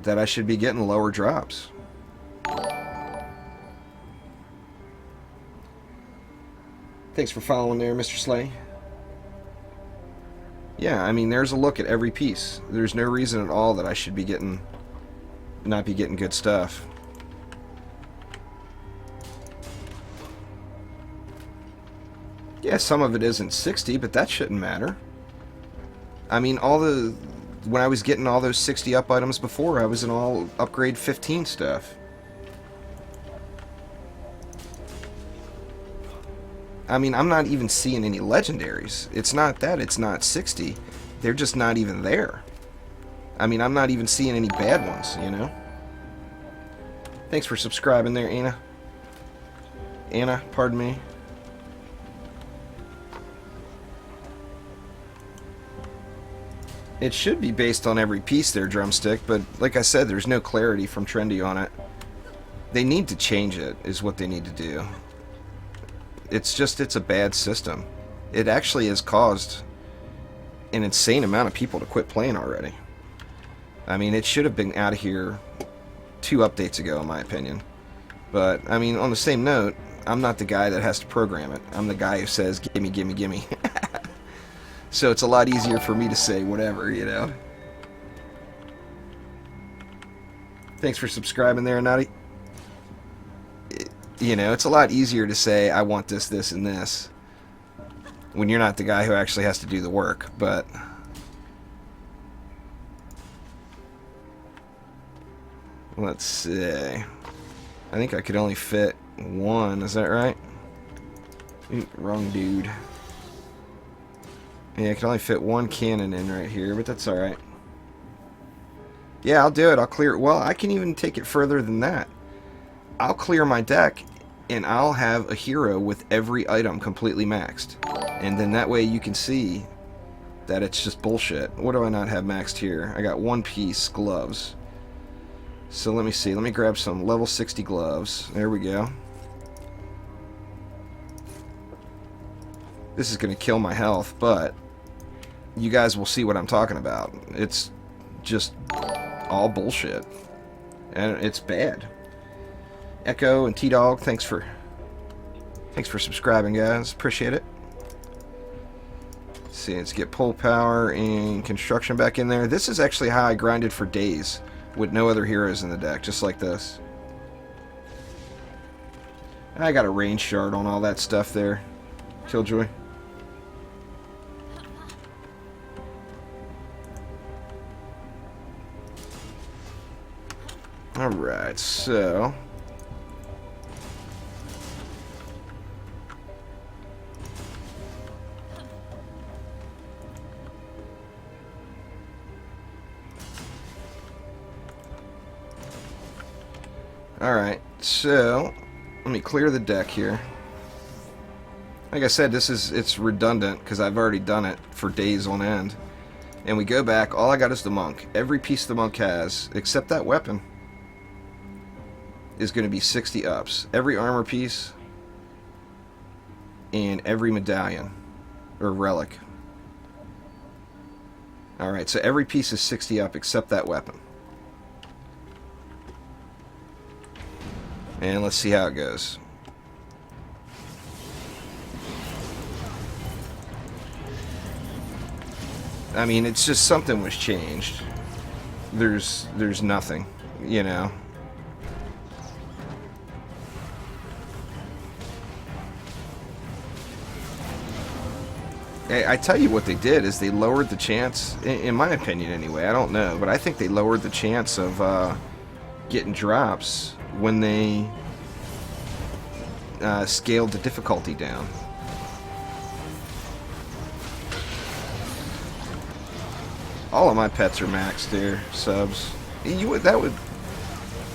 that I should be getting lower drops. Thanks for following there, Mr. Slay. Yeah, I mean, there's a look at every piece. There's no reason at all that I should be not be getting good stuff. Yeah, some of it isn't 60, but that shouldn't matter. I mean, when I was getting all those 60 up items before, I was in all upgrade 15 stuff. I mean, I'm not even seeing any legendaries. It's not that it's not 60. They're just not even there. I mean, I'm not even seeing any bad ones, you know? Thanks for subscribing there, Anna. Anna, pardon me. It should be based on every piece there, Drumstick, but like I said, there's no clarity from Trendy on it. They need to change it, is what they need to do. It's a bad system. It actually has caused an insane amount of people to quit playing already. I mean, it should have been out of here 2 updates ago, in my opinion. But, I mean, on the same note, I'm not the guy that has to program it. I'm the guy who says, gimme, gimme, gimme. So it's a lot easier for me to say whatever, you know. Thanks for subscribing there, Naughty. You know, it's a lot easier to say, I want this, this, and this, when you're not the guy who actually has to do the work, but... Let's see. I think I could only fit 1, is that right? Wrong dude. Yeah, I can only fit 1 cannon in right here, but that's alright. Yeah, I'll do it. I'll clear it. Well, I can even take it further than that. I'll clear my deck, and I'll have a hero with every item completely maxed. And then that way you can see that it's just bullshit. What do I not have maxed here? I got 1 piece, gloves. So let me see. Let me grab some level 60 gloves. There we go. This is going to kill my health, but you guys will see what I'm talking about. It's just all bullshit. And it's bad. Echo and T-Dog, thanks for subscribing, guys. Appreciate it. Let's see, let's get pull power and construction back in there. This is actually how I grinded for days with no other heroes in the deck, just like this. I got a range shard on all that stuff there. Killjoy. Alright, so... Alright, so... Let me clear the deck here. Like I said, it's redundant because I've already done it for days on end. And we go back, all I got is the monk. Every piece the monk has, except that weapon, is going to be 60 ups. Every armor piece and every medallion or relic. Alright, so every piece is 60 up except that weapon. And let's see how it goes. I mean, it's just something was changed. There's nothing, you know. I tell you what they did is they lowered the chance, in my opinion anyway, I don't know, but I think they lowered the chance of getting drops when they scaled the difficulty down. All of my pets are maxed there, subs. That would,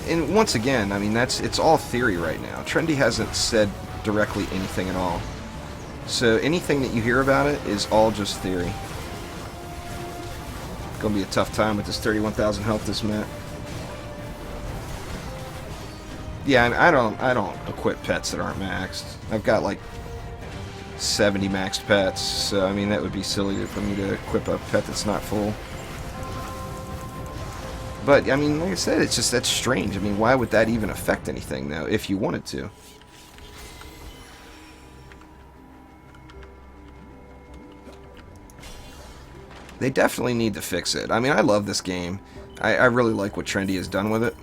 and once again, I mean, it's all theory right now. Trendy hasn't said directly anything at all. So anything that you hear about it is all just theory. Gonna be a tough time with this 31,000 health this map. Yeah, I don't equip pets that aren't maxed. I've got like 70 maxed pets, so I mean that would be silly for me to equip a pet that's not full. But I mean, like I said, it's just that's strange. I mean, why would that even affect anything though if you wanted to? They definitely need to fix it. I mean, I love this game. I really like what Trendy has done with it.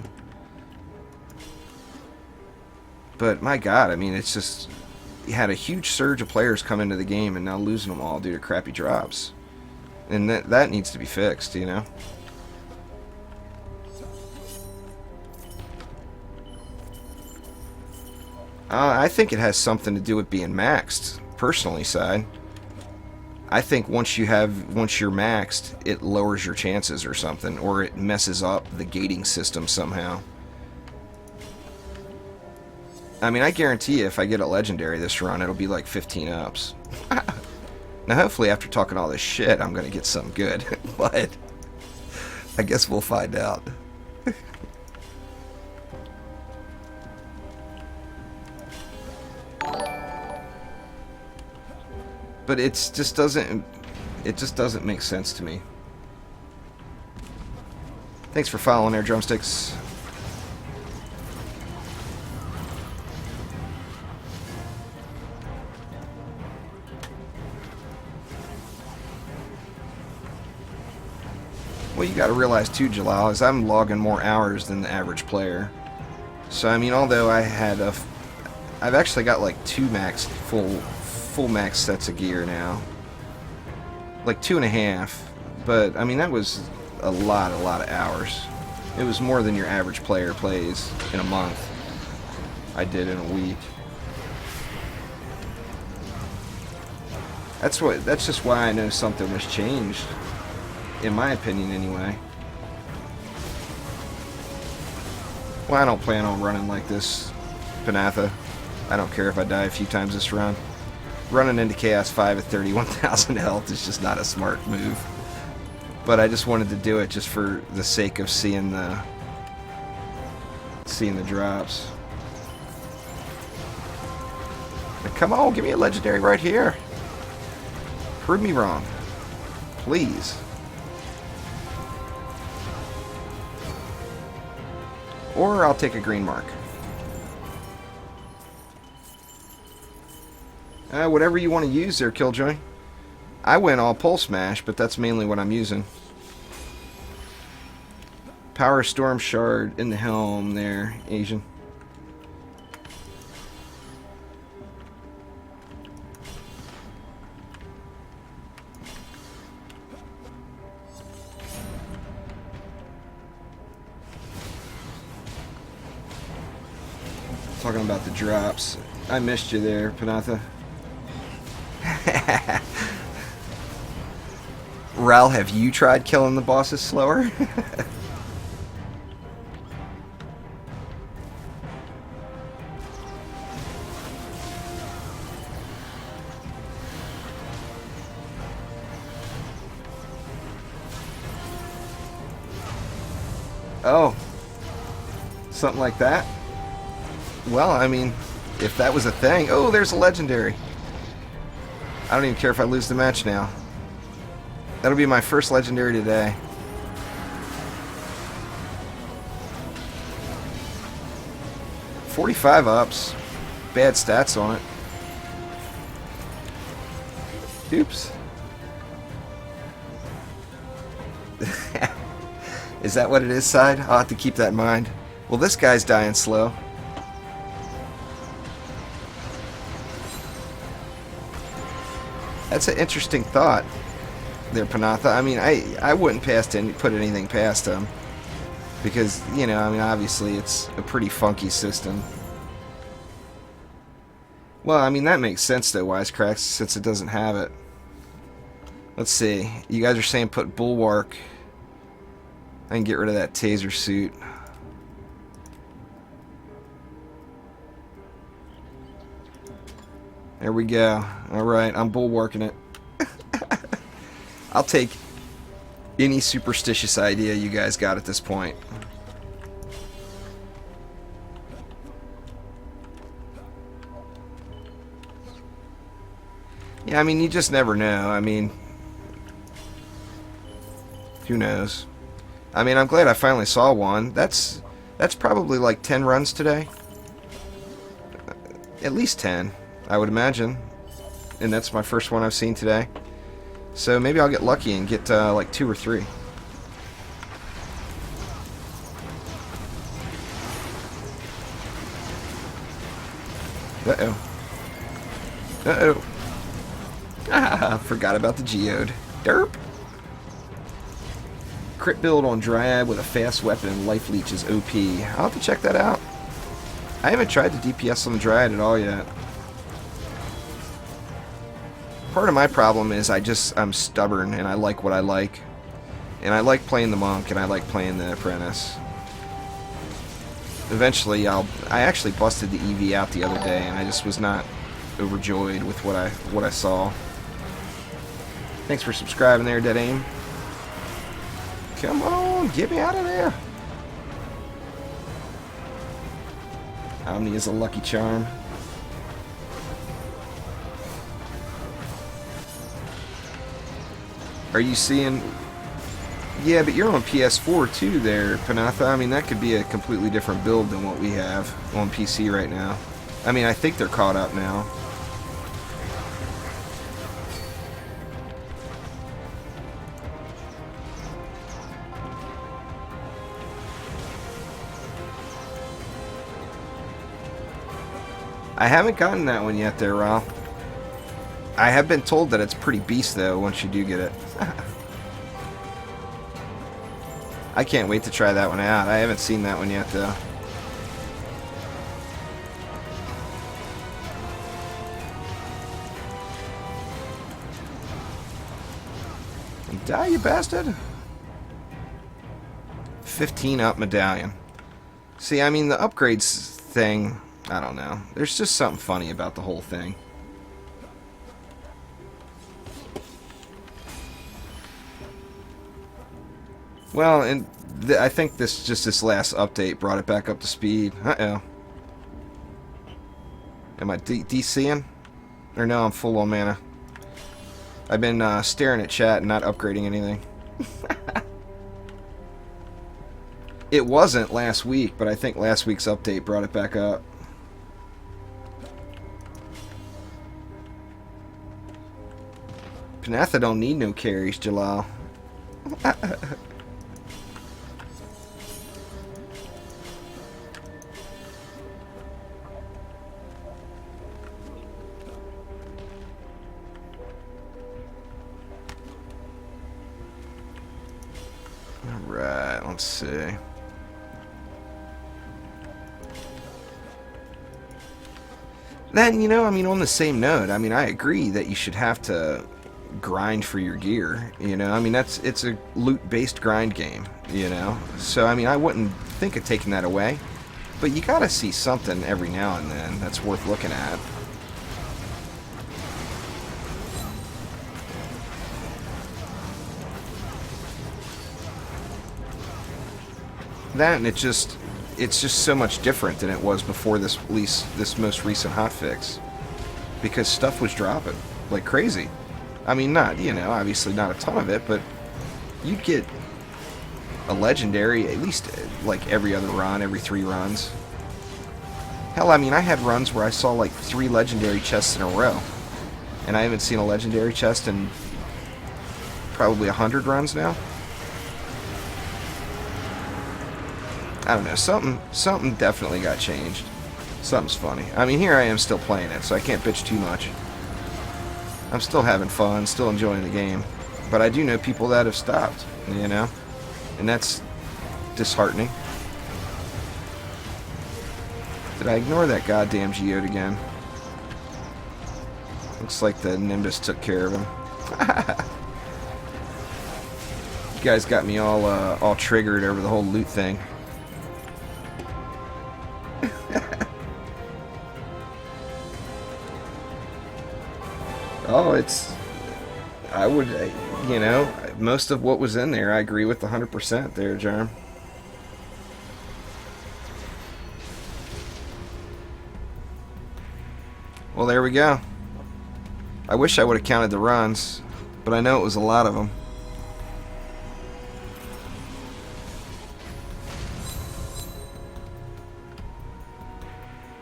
But my god, I mean, it's just... You had a huge surge of players come into the game and now losing them all due to crappy drops. And that needs to be fixed, you know? I think it has something to do with being maxed, personally, side. I think once you're maxed, it lowers your chances or something, or it messes up the gating system somehow. I mean, I guarantee you if I get a legendary this run, it'll be like 15 ups. Now, hopefully after talking all this shit, I'm going to get something good. But I guess we'll find out. But it just doesn't make sense to me. Thanks for following there, Drumsticks. Well, you got to realize too, Jalal, is I'm logging more hours than the average player. So I mean, although I've actually got like 2 max full max sets of gear now, like 2.5. But I mean, that was a lot of hours. It was more than your average player plays in a month. I did in a week. That's just why I know something was changed. In my opinion, anyway. Well, I don't plan on running like this, Panatha. I don't care if I die a few times this run. Running into Chaos 5 at 31,000 health is just not a smart move. But I just wanted to do it just for the sake of seeing seeing the drops. Now, come on, give me a legendary right here. Prove me wrong. Please. Or I'll take a green mark. Whatever you want to use there, Killjoy. I went all pulse smash, but that's mainly what I'm using. Power Storm Shard in the helm there, Asian. Talking about the drops. I missed you there, Panatha. Ral, have you tried killing the bosses slower? Oh. Something like that? Well, I mean, if that was a thing... Oh, there's a legendary. I don't even care if I lose the match now. That'll be my first legendary today. $45 ups. Bad stats on it. Oops. Is that what it is, Side? I'll have to keep that in mind. Well, this guy's dying slow. That's an interesting thought there, Panatha. I mean, I wouldn't put anything past him. Because, you know, I mean, obviously it's a pretty funky system. Well, I mean, that makes sense, though, Wisecracks, since it doesn't have it. Let's see. You guys are saying put Bulwark. I can get rid of that taser suit. There we go. Alright, I'm bulwarking it. I'll take any superstitious idea you guys got at this point. Yeah, I mean, you just never know. I mean, who knows? I mean, I'm glad I finally saw one. That's probably like 10 runs today. At least 10, I would imagine. And that's my first one I've seen today. So maybe I'll get lucky and get like 2 or 3. Uh-oh. Uh-oh. Ah, forgot about the geode. Derp. Crit build on Dryad with a fast weapon and life leech is OP. I'll have to check that out. I haven't tried the DPS on the Dryad at all yet. Part of my problem is I'm stubborn and I like what I like. And I like playing the monk and I like playing the apprentice. Eventually I actually busted the EV out the other day and I just was not overjoyed with what I saw. Thanks for subscribing there, Dead Aim. Come on, get me out of there. Omni is a lucky charm. Are you seeing... Yeah, but you're on PS4 too there, Panatha. I mean, that could be a completely different build than what we have on PC right now. I mean, I think they're caught up now. I haven't gotten that one yet there, Ralph. I have been told that it's pretty beast, though, once you do get it. I can't wait to try that one out. I haven't seen that one yet, though. Die, you bastard! 15 up medallion. See, I mean, the upgrades thing... I don't know. There's just something funny about the whole thing. Well, and I think this last update brought it back up to speed. Uh-oh. Am I DCing? Or no, I'm full on mana. I've been staring at chat and not upgrading anything. It wasn't last week, but I think last week's update brought it back up. Panatha don't need no carries, Jalal. Alright, let's see. Then, you know, I mean, on the same note, I mean, I agree that you should have to grind for your gear, you know? I mean, it's a loot-based grind game, you know? So, I mean, I wouldn't think of taking that away. But you gotta see something every now and then that's worth looking at. That, and it's just so much different than it was before this most recent hotfix, because stuff was dropping like crazy. I mean, not, you know, obviously not a ton of it, but you'd get a legendary at least like every other run, every 3 runs. Hell, I mean, I had runs where I saw like 3 legendary chests in a row, and I haven't seen a legendary chest in probably 100 runs now. I don't know, something definitely got changed. Something's funny. I mean, here I am still playing it, so I can't bitch too much. I'm still having fun, still enjoying the game. But I do know people that have stopped, you know? And that's disheartening. Did I ignore that goddamn geode again? Looks like the Nimbus took care of him. You guys got me all triggered over the whole loot thing. Oh, I would, you know, most of what was in there, I agree with 100% there, Jerm. Well, there we go. I wish I would have counted the runs, but I know it was a lot of them.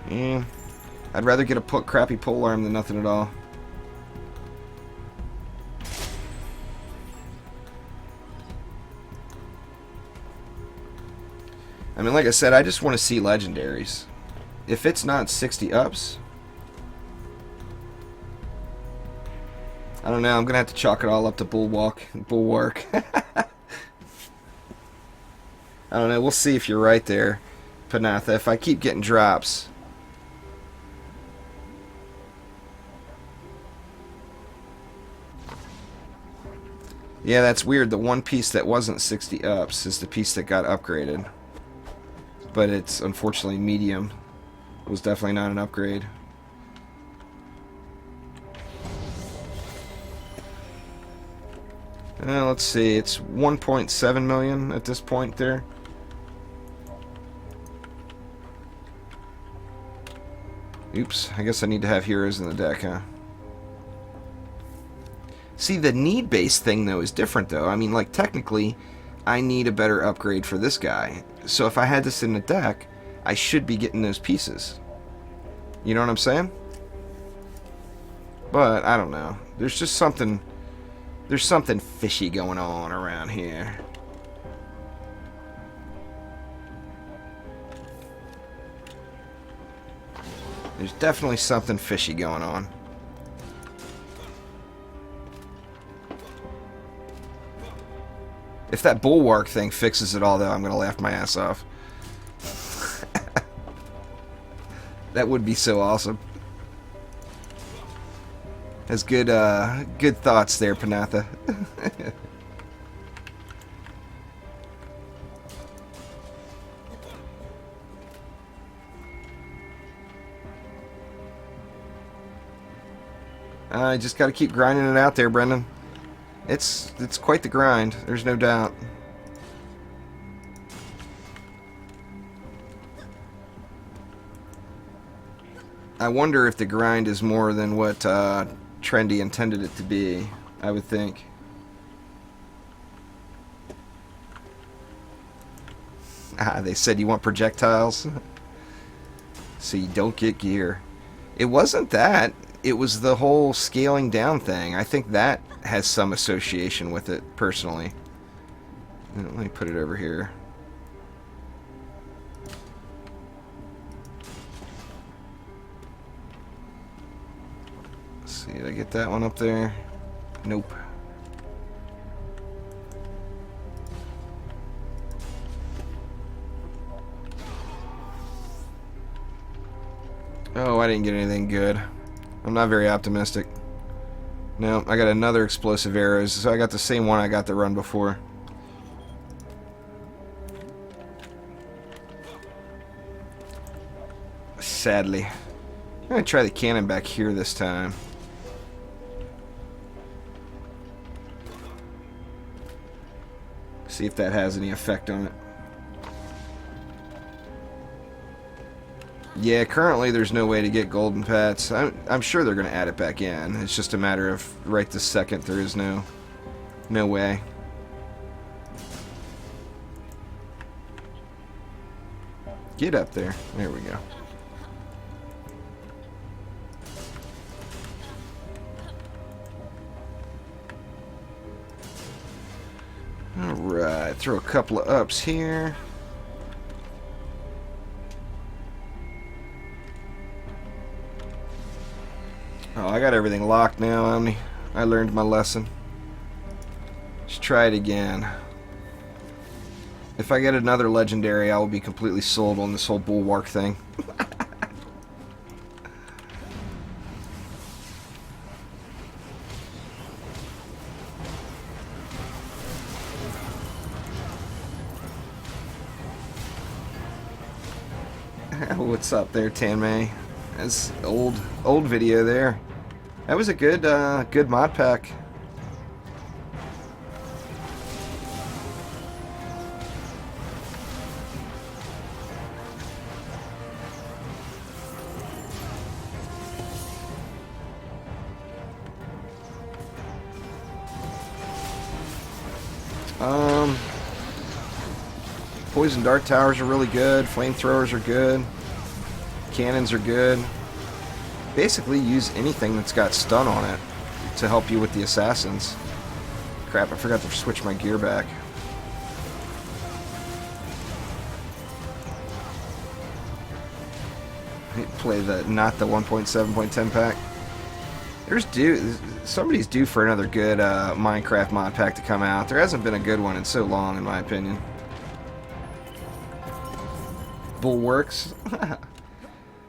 Yeah, I'd rather get a crappy polearm than nothing at all. I mean, like I said, I just want to see legendaries. If it's not 60 ups, I don't know, I'm going to have to chalk it all up to bulwark. I don't know, we'll see if you're right there, Panatha. If I keep getting drops. Yeah, that's weird. The one piece that wasn't 60 ups is the piece that got upgraded. But it's unfortunately medium. It was definitely not an upgrade. Let's see, it's 1.7 million at this point there. Oops, I guess I need to have heroes in the deck, huh? See, the need-based thing, though, is different, though. I mean, like, technically, I need a better upgrade for this guy. So if I had this in the deck, I should be getting those pieces. You know what I'm saying? But, I don't know. There's just something... There's something fishy going on around here. There's definitely something fishy going on. If that bulwark thing fixes it all, though, I'm going to laugh my ass off. That would be so awesome. That's good, good thoughts there, Panatha. I just got to keep grinding it out there, Brendan. It's quite the grind. There's no doubt. I wonder if the grind is more than what Trendy intended it to be. I would think. They said you want projectiles, so you don't get gear. It wasn't that. It was the whole scaling down thing. I think that has some association with it, personally. Let me put it over here. Let's see, did I get that one up there? Nope. Oh, I didn't get anything good. I'm not very optimistic. No, I got another explosive arrows, so I got the same one I got the run before. Sadly. I'm going to try the cannon back here this time. See if that has any effect on it. Yeah, currently there's no way to get golden pets. I'm sure they're going to add it back in. It's just a matter of right this second there is no way. Get up there. There we go. Alright, throw a couple of ups here. Oh, I got everything locked now, Omni. I learned my lesson. Let's try it again. If I get another legendary, I will be completely sold on this whole bulwark thing. What's up there, Tanmay? That's old video there. That was a good good mod pack. Poison dart towers are really good. Flamethrowers are good. Cannons are good. Basically use anything that's got stun on it to help you with the assassins. Crap, I forgot to switch my gear back. Play not the 1.7.10 pack. Somebody's due for another good Minecraft mod pack to come out. There hasn't been a good one in so long, in my opinion. Bulwarks.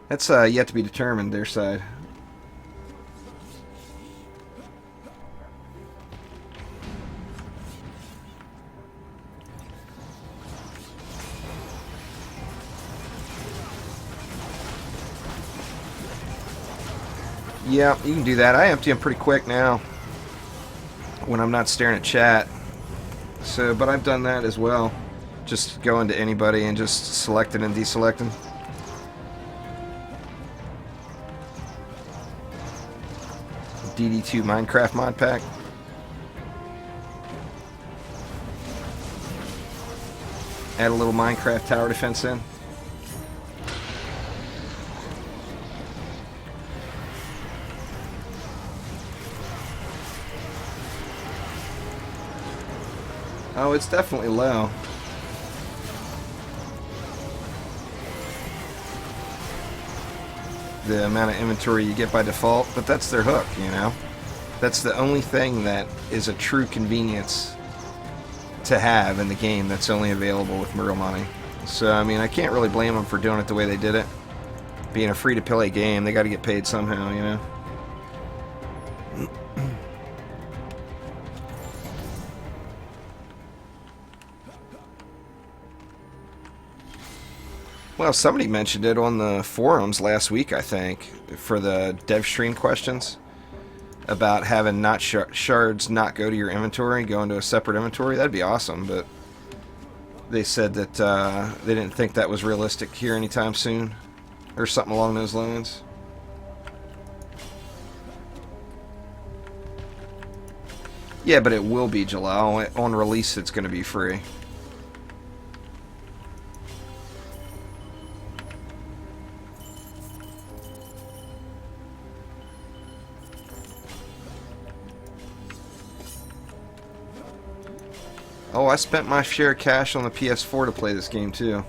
That's yet to be determined, their side. Yeah, you can do that. I empty them pretty quick now when I'm not staring at chat. So, but I've done that as well. Just go into anybody and just selecting and deselecting. DD2 Minecraft mod pack. Add a little Minecraft tower defense in. Oh, it's definitely low. The amount of inventory you get by default, but that's their hook, you know? That's the only thing that is a true convenience to have in the game that's only available with real money. So, I mean, I can't really blame them for doing it the way they did it. Being a free-to-play game, they got to get paid somehow, you know? Well, somebody mentioned it on the forums last week, I think, for the dev stream questions about having not shards not go to your inventory, go into a separate inventory. That'd be awesome, but they said that they didn't think that was realistic here anytime soon, or something along those lines. Yeah, but it will be July. On release, it's going to be free. Oh, I spent my share of cash on the PS4 to play this game, too.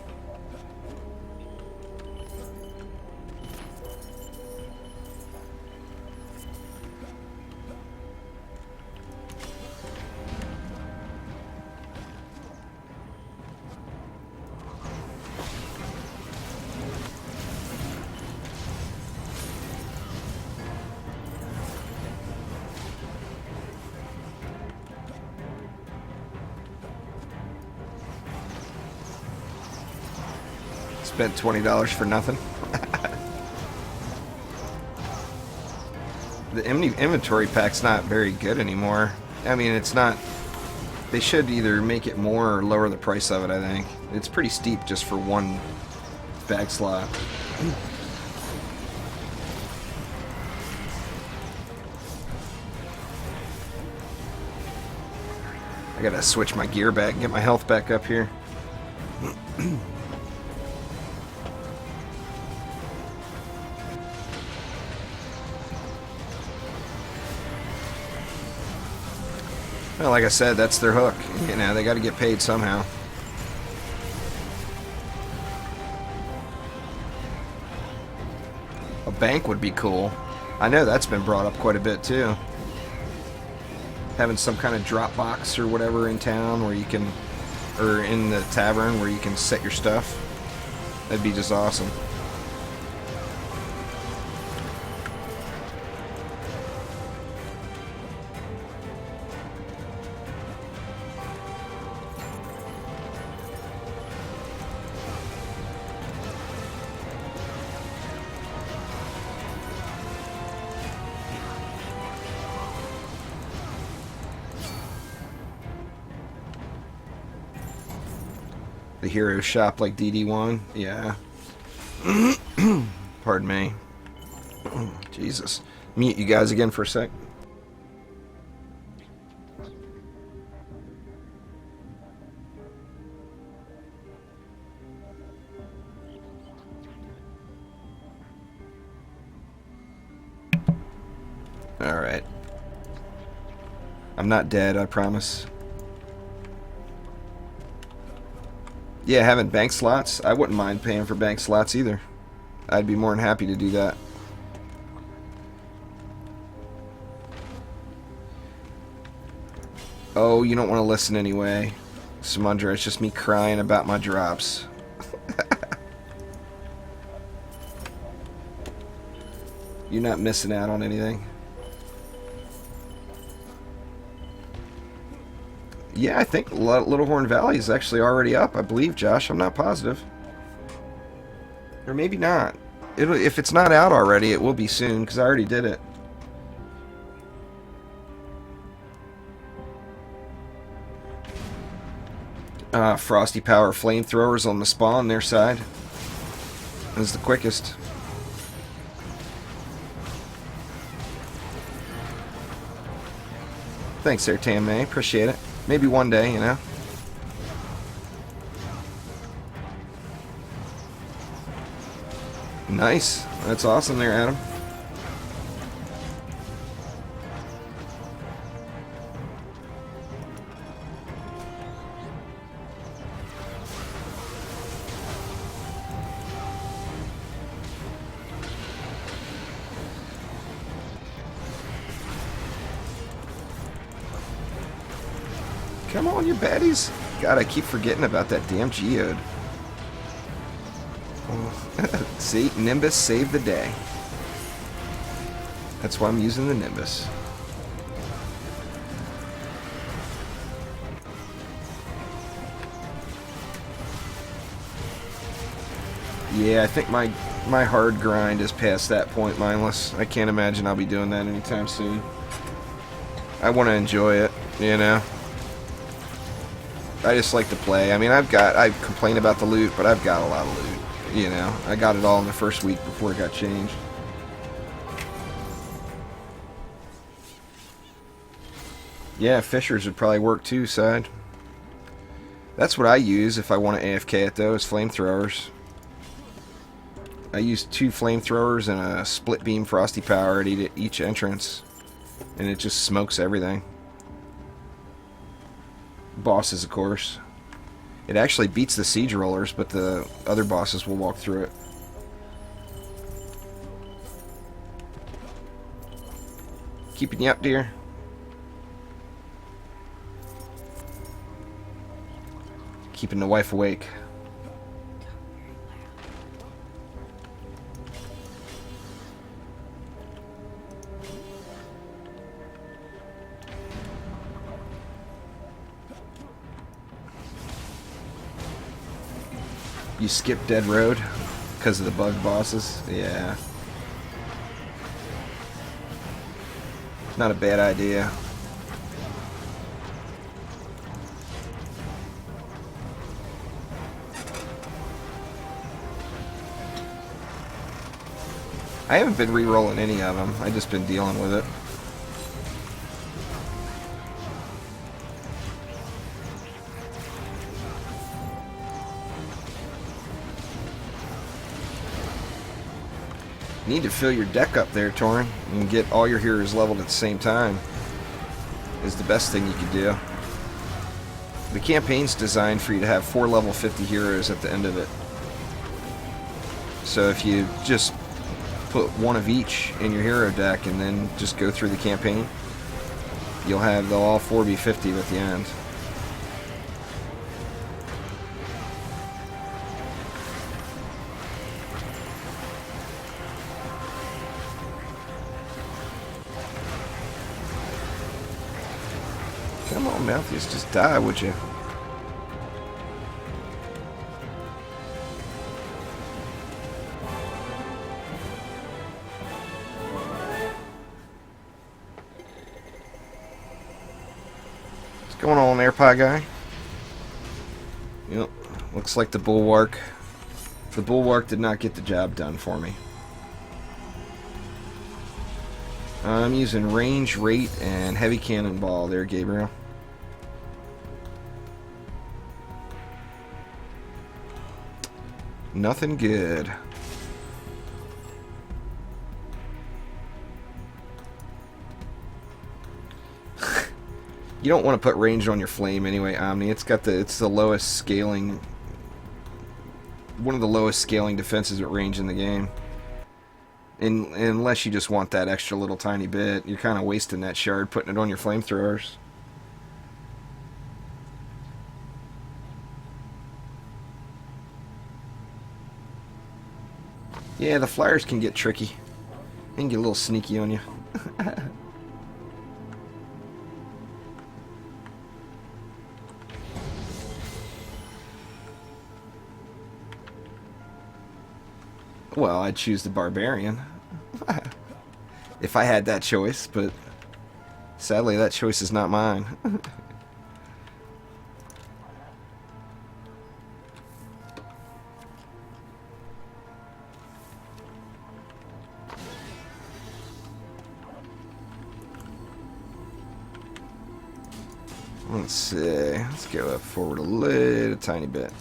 Spent $20 for nothing. The inventory pack's not very good anymore. I mean, it's not... They should either make it more or lower the price of it, I think. It's pretty steep just for one bag slot. I gotta switch my gear back and get my health back up here. Well, like I said, that's their hook. You know, they got to get paid somehow. A bank would be cool. I know that's been brought up quite a bit too. Having some kind of drop box or whatever in town where you can, or in the tavern where you can set your stuff. That'd be just awesome. The hero shop like DD1? Yeah. Pardon me. Jesus. Mute you guys again for a sec. Alright. I'm not dead, I promise. Yeah, having bank slots, I wouldn't mind paying for bank slots either. I'd be more than happy to do that. Oh, you don't want to listen anyway. Samundra, it's just me crying about my drops. You're not missing out on anything. Yeah, I think Little Horn Valley is actually already up, I believe, Josh. I'm not positive. Or maybe not. If it's not out already, it will be soon, because I already did it. Frosty Power flamethrowers on the spa on their side. Is the quickest. Thanks there, Tam May. Appreciate it. Maybe one day, you know. Nice. That's awesome there, Adam. Come on, you baddies. God, I keep forgetting about that damn geode. Oh. See, Nimbus saved the day. That's why I'm using the Nimbus. Yeah, I think my hard grind is past that point, mindless. I can't imagine I'll be doing that anytime soon. I want to enjoy it, you know. I just like to play. I mean, I complain about the loot, but I've got a lot of loot, you know. I got it all in the first week before it got changed. Yeah, fishers would probably work too, side. That's what I use if I want to AFK it, though, is flamethrowers. I use 2 flamethrowers and a split beam frosty power at each entrance. And it just smokes everything. Bosses, of course. It actually beats the siege rollers, but the other bosses will walk through it. Keeping you up, dear? Keeping the wife awake. You skip Dead Road because of the bug bosses? Yeah. Not a bad idea. I haven't been re-rolling any of them. I've just been dealing with it. You need to fill your deck up there, Torin, and get all your heroes leveled at the same time. Is the best thing you could do. The campaign's designed for you to have 4 level 50 heroes at the end of it. So if you just put 1 of each in your hero deck and then just go through the campaign, you'll have all 4 be 50 at the end. Come on, Malthus, just die, would you? What's going on there, Pie Guy? Yep, looks like the Bulwark. The Bulwark did not get the job done for me. I'm using range, rate, and heavy cannonball there, Gabriel. Nothing good. You don't want to put range on your flame anyway, Omni. It's the lowest scaling, one of the lowest scaling defenses at range in the game. Unless you just want that extra little tiny bit, you're kind of wasting that shard putting it on your flamethrowers. Yeah, the flyers can get tricky. They can get a little sneaky on you. Well, I'd choose the barbarian. If I had that choice, but sadly that choice is not mine. Let's see. Let's go up forward a little tiny bit.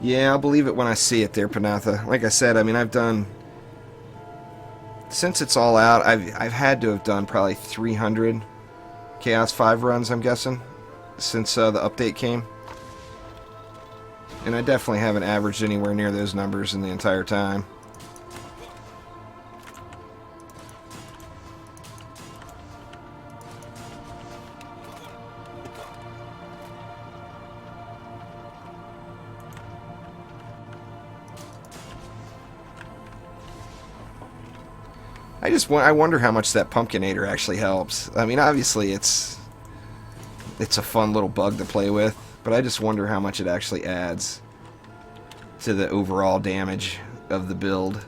Yeah, I'll believe it when I see it there, Panatha. Like I said, I mean, I've done... Since it's all out, I've had to have done probably 300 Chaos 5 runs, I'm guessing, since the update came. And I definitely haven't averaged anywhere near those numbers in the entire time. I wonder how much that Pumpkinator actually helps. I mean, obviously it's a fun little bug to play with, but I just wonder how much it actually adds to the overall damage of the build.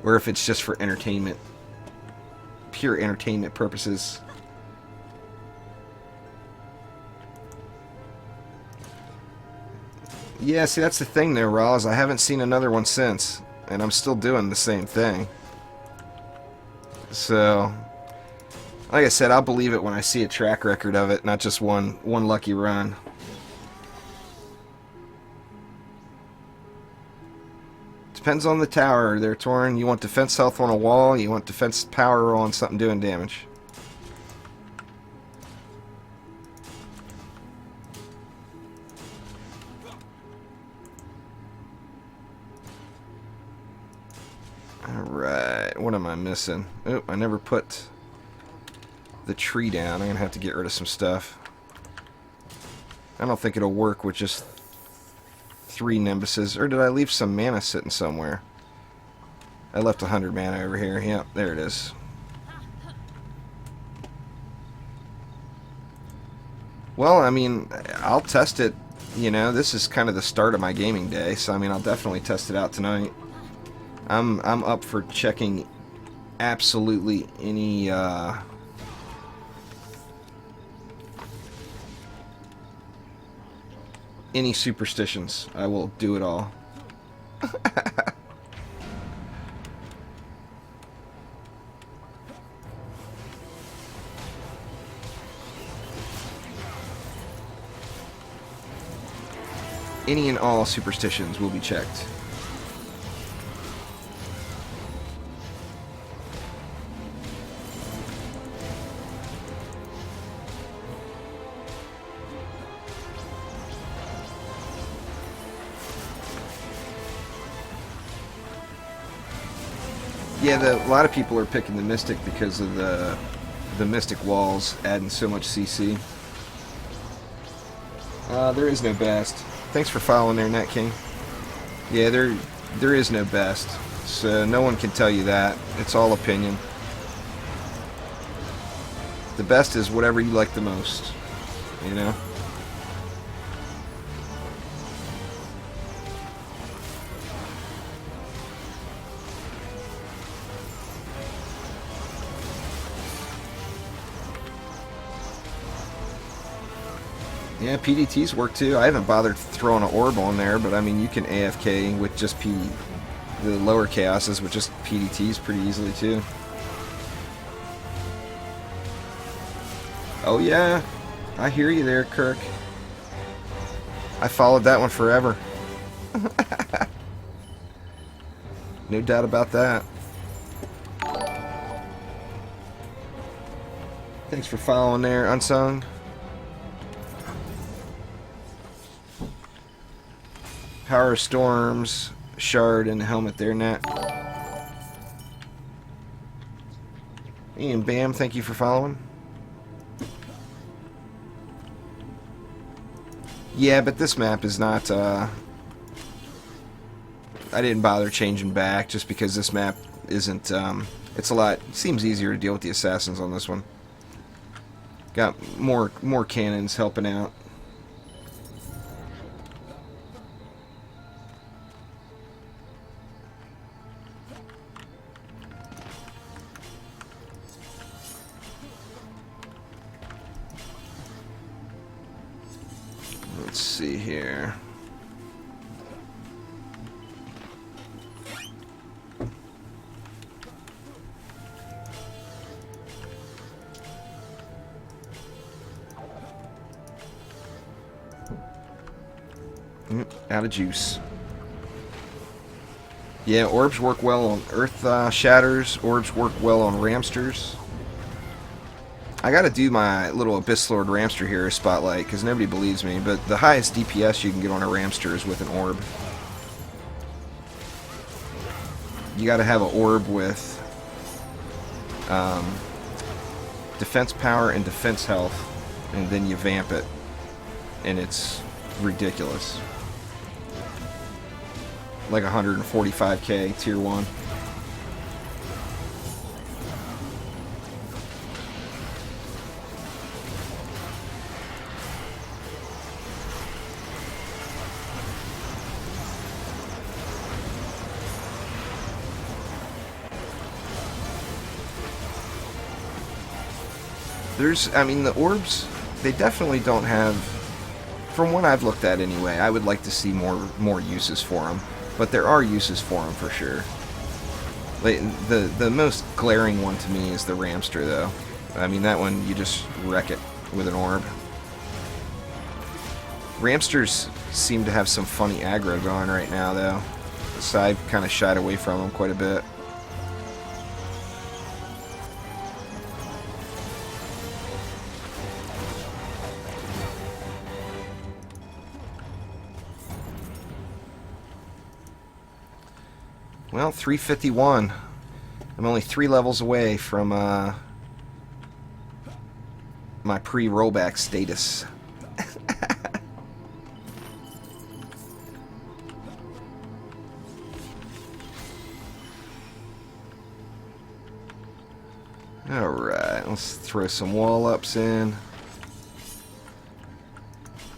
Or if it's just for entertainment. Pure entertainment purposes. Yeah, see, that's the thing there, Roz. I haven't seen another one since, and I'm still doing the same thing. So, like I said, I'll believe it when I see a track record of it, not just one lucky run. Depends on the tower there, Torin. You want defense health on a wall, you want defense power on something doing damage. Alright, what am I missing? Oh, I never put the tree down. I'm going to have to get rid of some stuff. I don't think it'll work with just 3 Nimbuses. Or did I leave some mana sitting somewhere? I left 100 mana over here. Yep, there it is. Well, I mean, I'll test it. You know, this is kind of the start of my gaming day, so I mean, I'll definitely test it out tonight. I'm up for checking absolutely any superstitions. I will do it all. Any and all superstitions will be checked. Yeah, a lot of people are picking the Mystic because of the Mystic walls adding so much CC. There is no best. Thanks for following there, Nat King. Yeah, there is no best, so no one can tell you that. It's all opinion. The best is whatever you like the most, you know? Yeah, PDTs work too. I haven't bothered throwing an orb on there, but I mean, you can AFK with just the lower chaoses with just PDTs pretty easily too. Oh yeah, I hear you there, Kirk. I followed that one forever. No doubt about that. Thanks for following there, Unsung. Power of Storms, Shard, and Helmet there, Nat. And Bam, thank you for following. Yeah, but this map is not, I didn't bother changing back just because this map isn't, it's a lot, it seems easier to deal with the assassins on this one. Got more cannons helping out. Let's see here. Out of juice. Yeah, orbs work well on Earth Shatters. Orbs work well on Ramsters. I gotta do my little Abyss Lord Ramster here spotlight because nobody believes me, but the highest DPS you can get on a Ramster is with an orb. You gotta have an orb with defense power and defense health, and then you vamp it, and it's ridiculous. Like 145k tier 1. I mean, the orbs, they definitely don't have from what I've looked at anyway, I would like to see more uses for them. But there are uses for them for sure. Like, the most glaring one to me is the Ramster, though. I mean, that one, you just wreck it with an orb. Ramsters seem to have some funny aggro going right now, though. So I've kind of shied away from them quite a bit. Well, 351. I'm only 3 levels away from my pre-rollback status. Alright, let's throw some wall-ups in.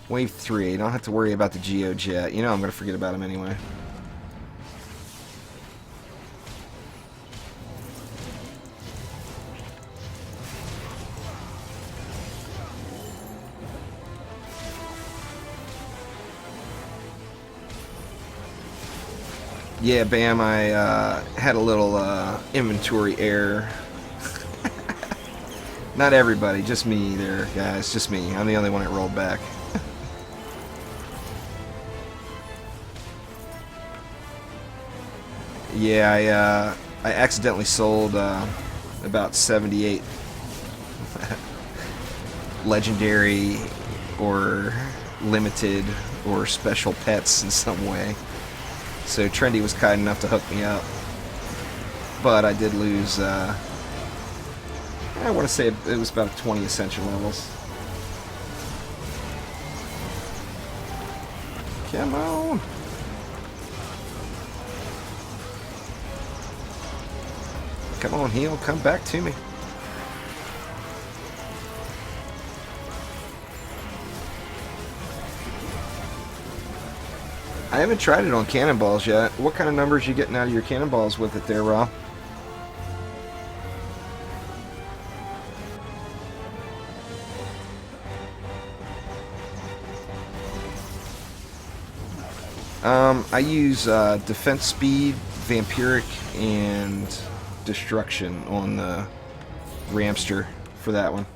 Wave 3, don't have to worry about the Geojet. You know I'm going to forget about him anyway. Yeah, Bam, I had a little inventory error. Not everybody, just me there, guys. Just me. I'm the only one that rolled back. Yeah, I accidentally sold about 78 legendary or limited or special pets in some way. So Trendy was kind enough to hook me up. But I did lose, I want to say it was about 20 Ascension levels. Come on. Come on, heal. Come back to me. I haven't tried it on cannonballs yet. What kind of numbers you getting out of your cannonballs with it there, Rob? I use defense speed, vampiric, and destruction on the Ramster for that one.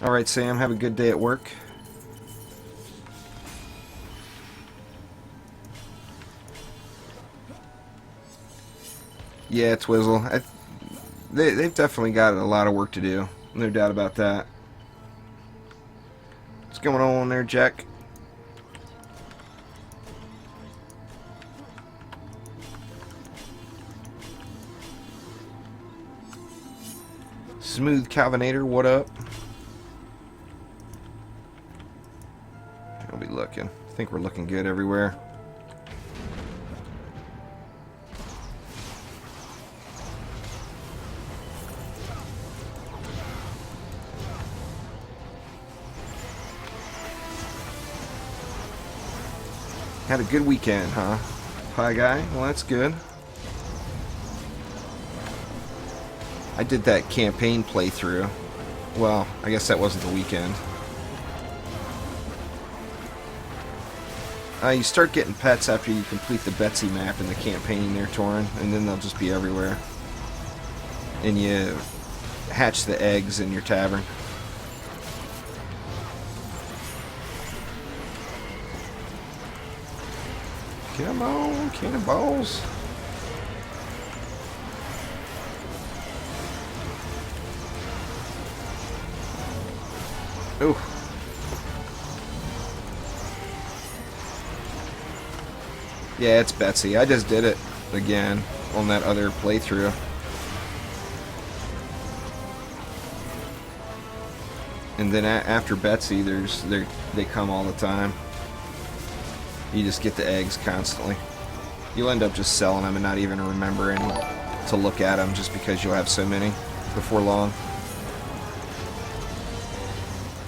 Alright, Sam, have a good day at work. Yeah, Twizzle. They've definitely got a lot of work to do. No doubt about that. What's going on there, Jack? Smooth Calvinator, what up? I'll be looking. I think we're looking good everywhere. Had a good weekend, huh? Pie guy? Well, that's good. I did that campaign playthrough. Well, I guess that wasn't the weekend. You start getting pets after you complete the Betsy map in the campaign there, Torin, and then they'll just be everywhere. And you hatch the eggs in your tavern. Come on, cannonballs. Ooh. Yeah, it's Betsy. I just did it again on that other playthrough. And then after Betsy, they come all the time. You just get the eggs constantly. You'll end up just selling them and not even remembering to look at them just because you'll have so many before long.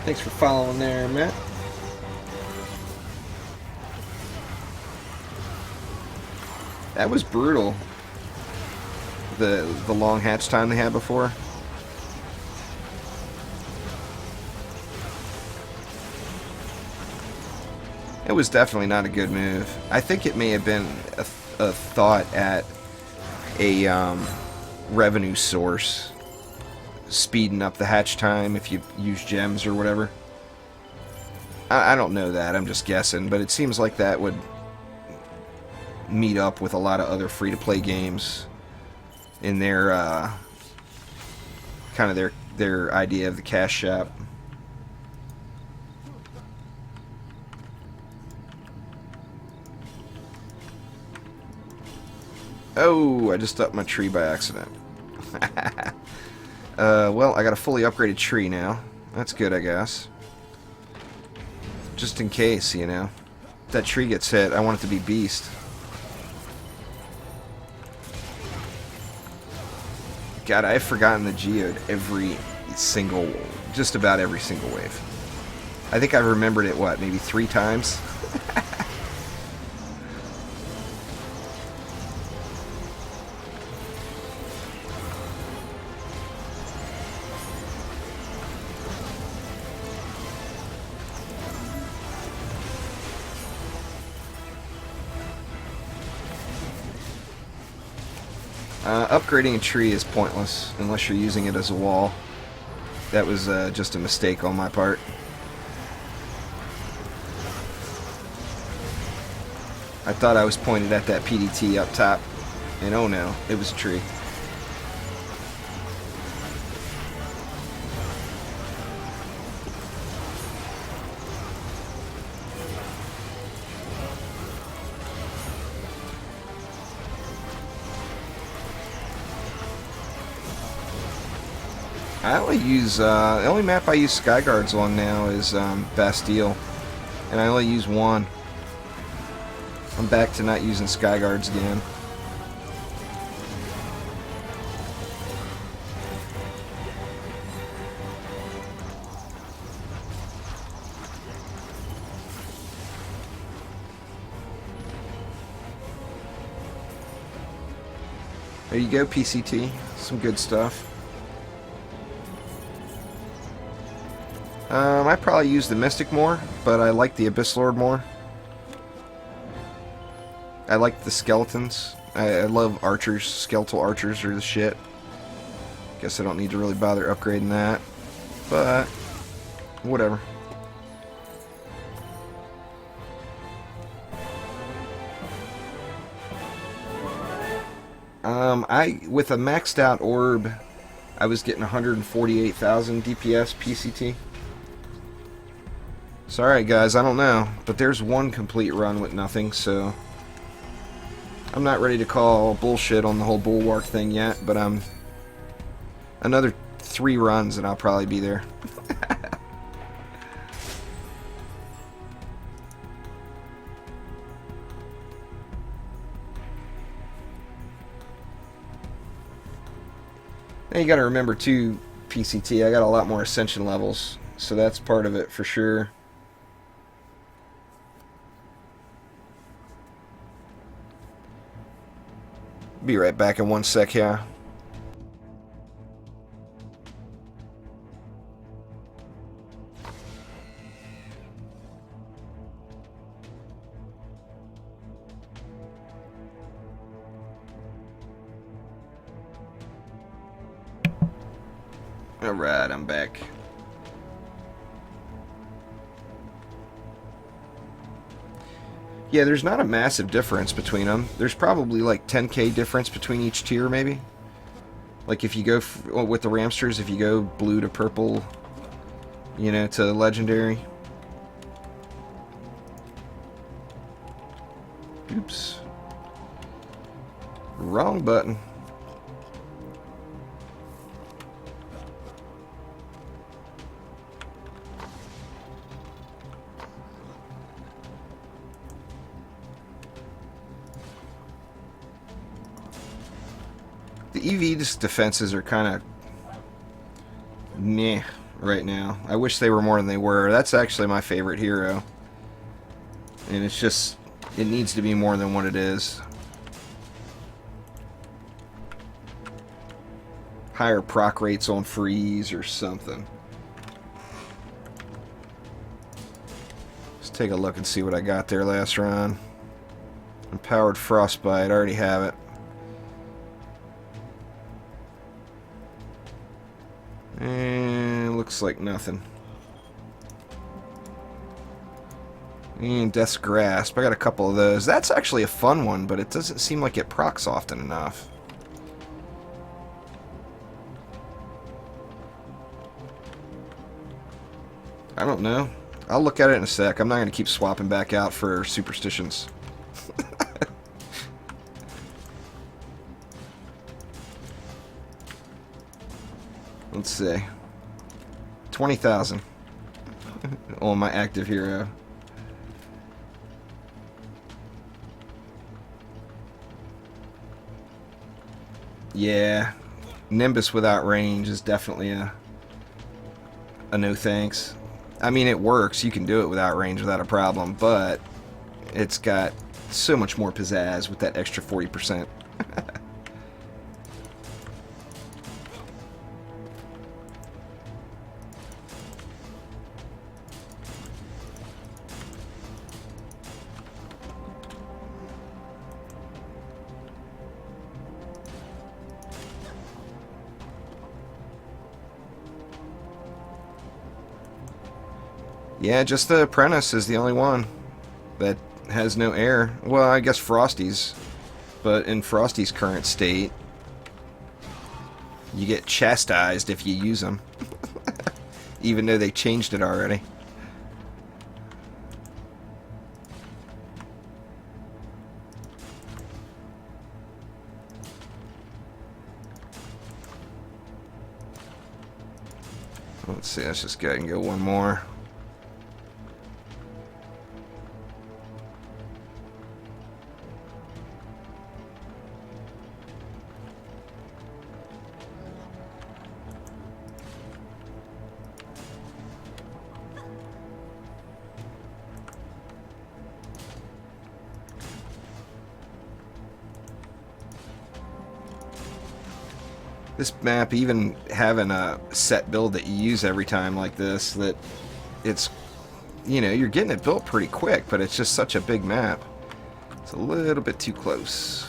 Thanks for following there, Matt. That was brutal. The long hatch time they had before. It was definitely not a good move. I think it may have been a thought at a revenue source, speeding up the hatch time if you use gems or whatever. I don't know that, I'm just guessing, but it seems like that would meet up with a lot of other free-to-play games in their kind of their idea of the cash shop. Oh, I just upped my tree by accident. Well, I got a fully upgraded tree now. That's good, I guess. Just in case, you know. If that tree gets hit, I want it to be beast. God, I've forgotten the geode just about every single wave. I think I've remembered it, what, maybe 3 times? Upgrading a tree is pointless unless you're using it as a wall. That was just a mistake on my part. I thought I was pointed at that PDT up top, and oh no, it was a tree. I only use, the only map I use Skyguards on now is Bastille, and I only use one. I'm back to not using Skyguards again. There you go, PCT. Some good stuff. I probably use the Mystic more, but I like the Abyss Lord more. I like the skeletons. I love archers. Skeletal archers are the shit. Guess I don't need to really bother upgrading that, but whatever. With a maxed out orb, I was getting 148,000 DPS PCT. Sorry guys, I don't know, but there's one complete run with nothing, so I'm not ready to call bullshit on the whole bulwark thing yet, but another 3 runs and I'll probably be there. Now you gotta remember too, PCT, I got a lot more ascension levels, so that's part of it for sure. Be right back in 1 sec here. Alright, I'm back. Yeah, there's not a massive difference between them. There's probably like 10k difference between each tier, maybe. Like if you go with the Ramsters, if you go blue to purple, you know, to legendary. Oops. Wrong button. The EV defenses are kind of meh, right now. I wish they were more than they were. That's actually my favorite hero. And it's just, it needs to be more than what it is. Higher proc rates on freeze or something. Let's take a look and see what I got there last round. Empowered Frostbite, I already have it. And looks like nothing. And Death's Grasp, I got a couple of those. That's actually a fun one, but it doesn't seem like it procs often enough. I don't know. I'll look at it in a sec. I'm not going to keep swapping back out for superstitions. Let's see. 20,000 on my active hero. Yeah. Nimbus without range is definitely a no thanks. I mean, it works. You can do it without range without a problem, but it's got so much more pizzazz with that extra 40%. Yeah, just the Apprentice is the only one that has no air. Well, I guess Frosty's, but in Frosty's current state, you get chastised if you use them, even though they changed it already. Let's see, let's just go ahead and go one more. This map, even having a set build that you use every time like this, that it's, you know, you're getting it built pretty quick, but it's just such a big map. It's a little bit too close.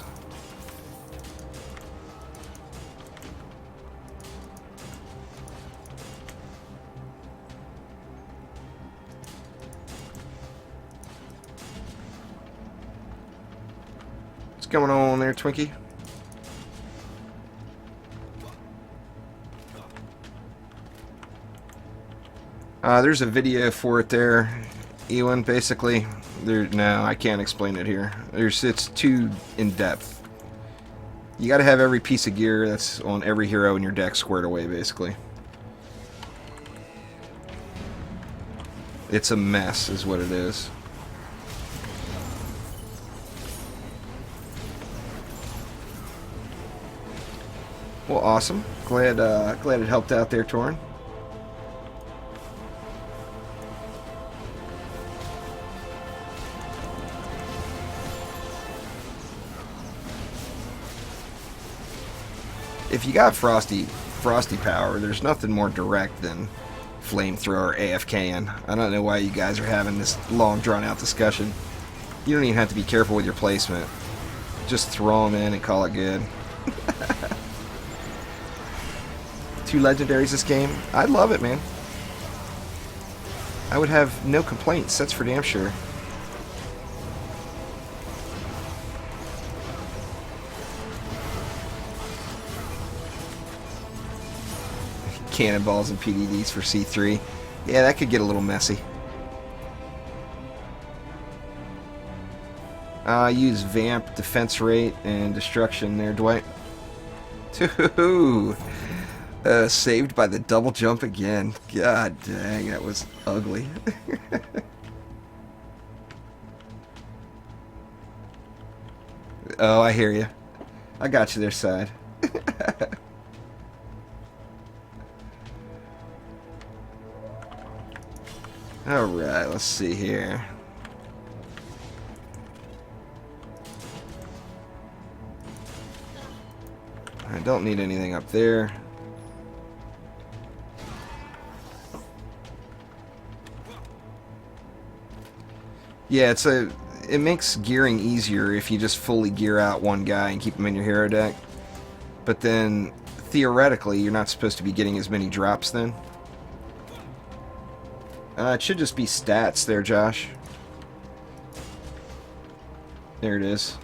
What's going on there, Twinkie? There's a video for it there, Ewan. Basically, no, I can't explain it here. It's too in depth. You got to have every piece of gear that's on every hero in your deck squared away, basically. It's a mess, is what it is. Well, awesome. Glad it helped out there, Torn. If you got Frosty power, there's nothing more direct than Flamethrower AFKing. I don't know why you guys are having this long, drawn-out discussion. You don't even have to be careful with your placement. Just throw them in and call it good. 2 legendaries this game. I love it, man. I would have no complaints, that's for damn sure. Cannonballs and PDDs for C3. Yeah, that could get a little messy. Use Vamp, Defense Rate, and Destruction there, Dwight. Two. Saved by the double jump again. God dang, that was ugly. Oh, I hear you. I got you there, side. Alright, let's see here. I don't need anything up there. Yeah, it makes gearing easier if you just fully gear out one guy and keep him in your hero deck. But then, theoretically, you're not supposed to be getting as many drops then. It should just be stats there, Josh. There it is.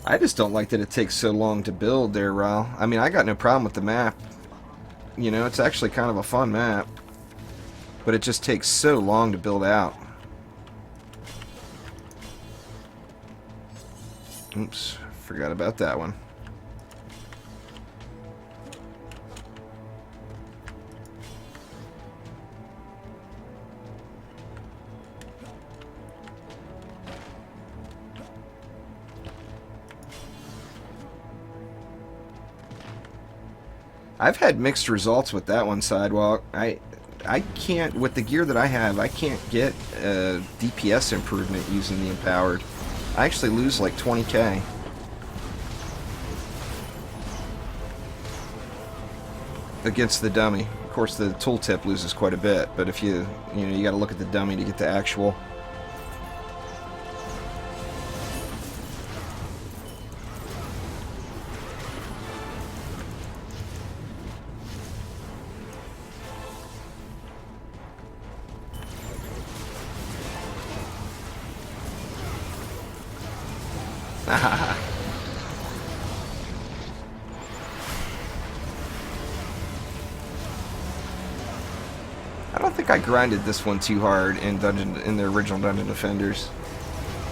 I just don't like that it takes so long to build there, Ral. I mean, I got no problem with the map. You know, it's actually kind of a fun map. But it just takes so long to build out. Oops, forgot about that one. I've had mixed results with that one, Sidewalk. I can't, with the gear that I have, I can't get a DPS improvement using the Empowered. I actually lose like 20k. Against the dummy. Of course, the tooltip loses quite a bit, but if you got to look at the dummy to get the actual. I don't think I grinded this one too hard in the original Dungeon Defenders.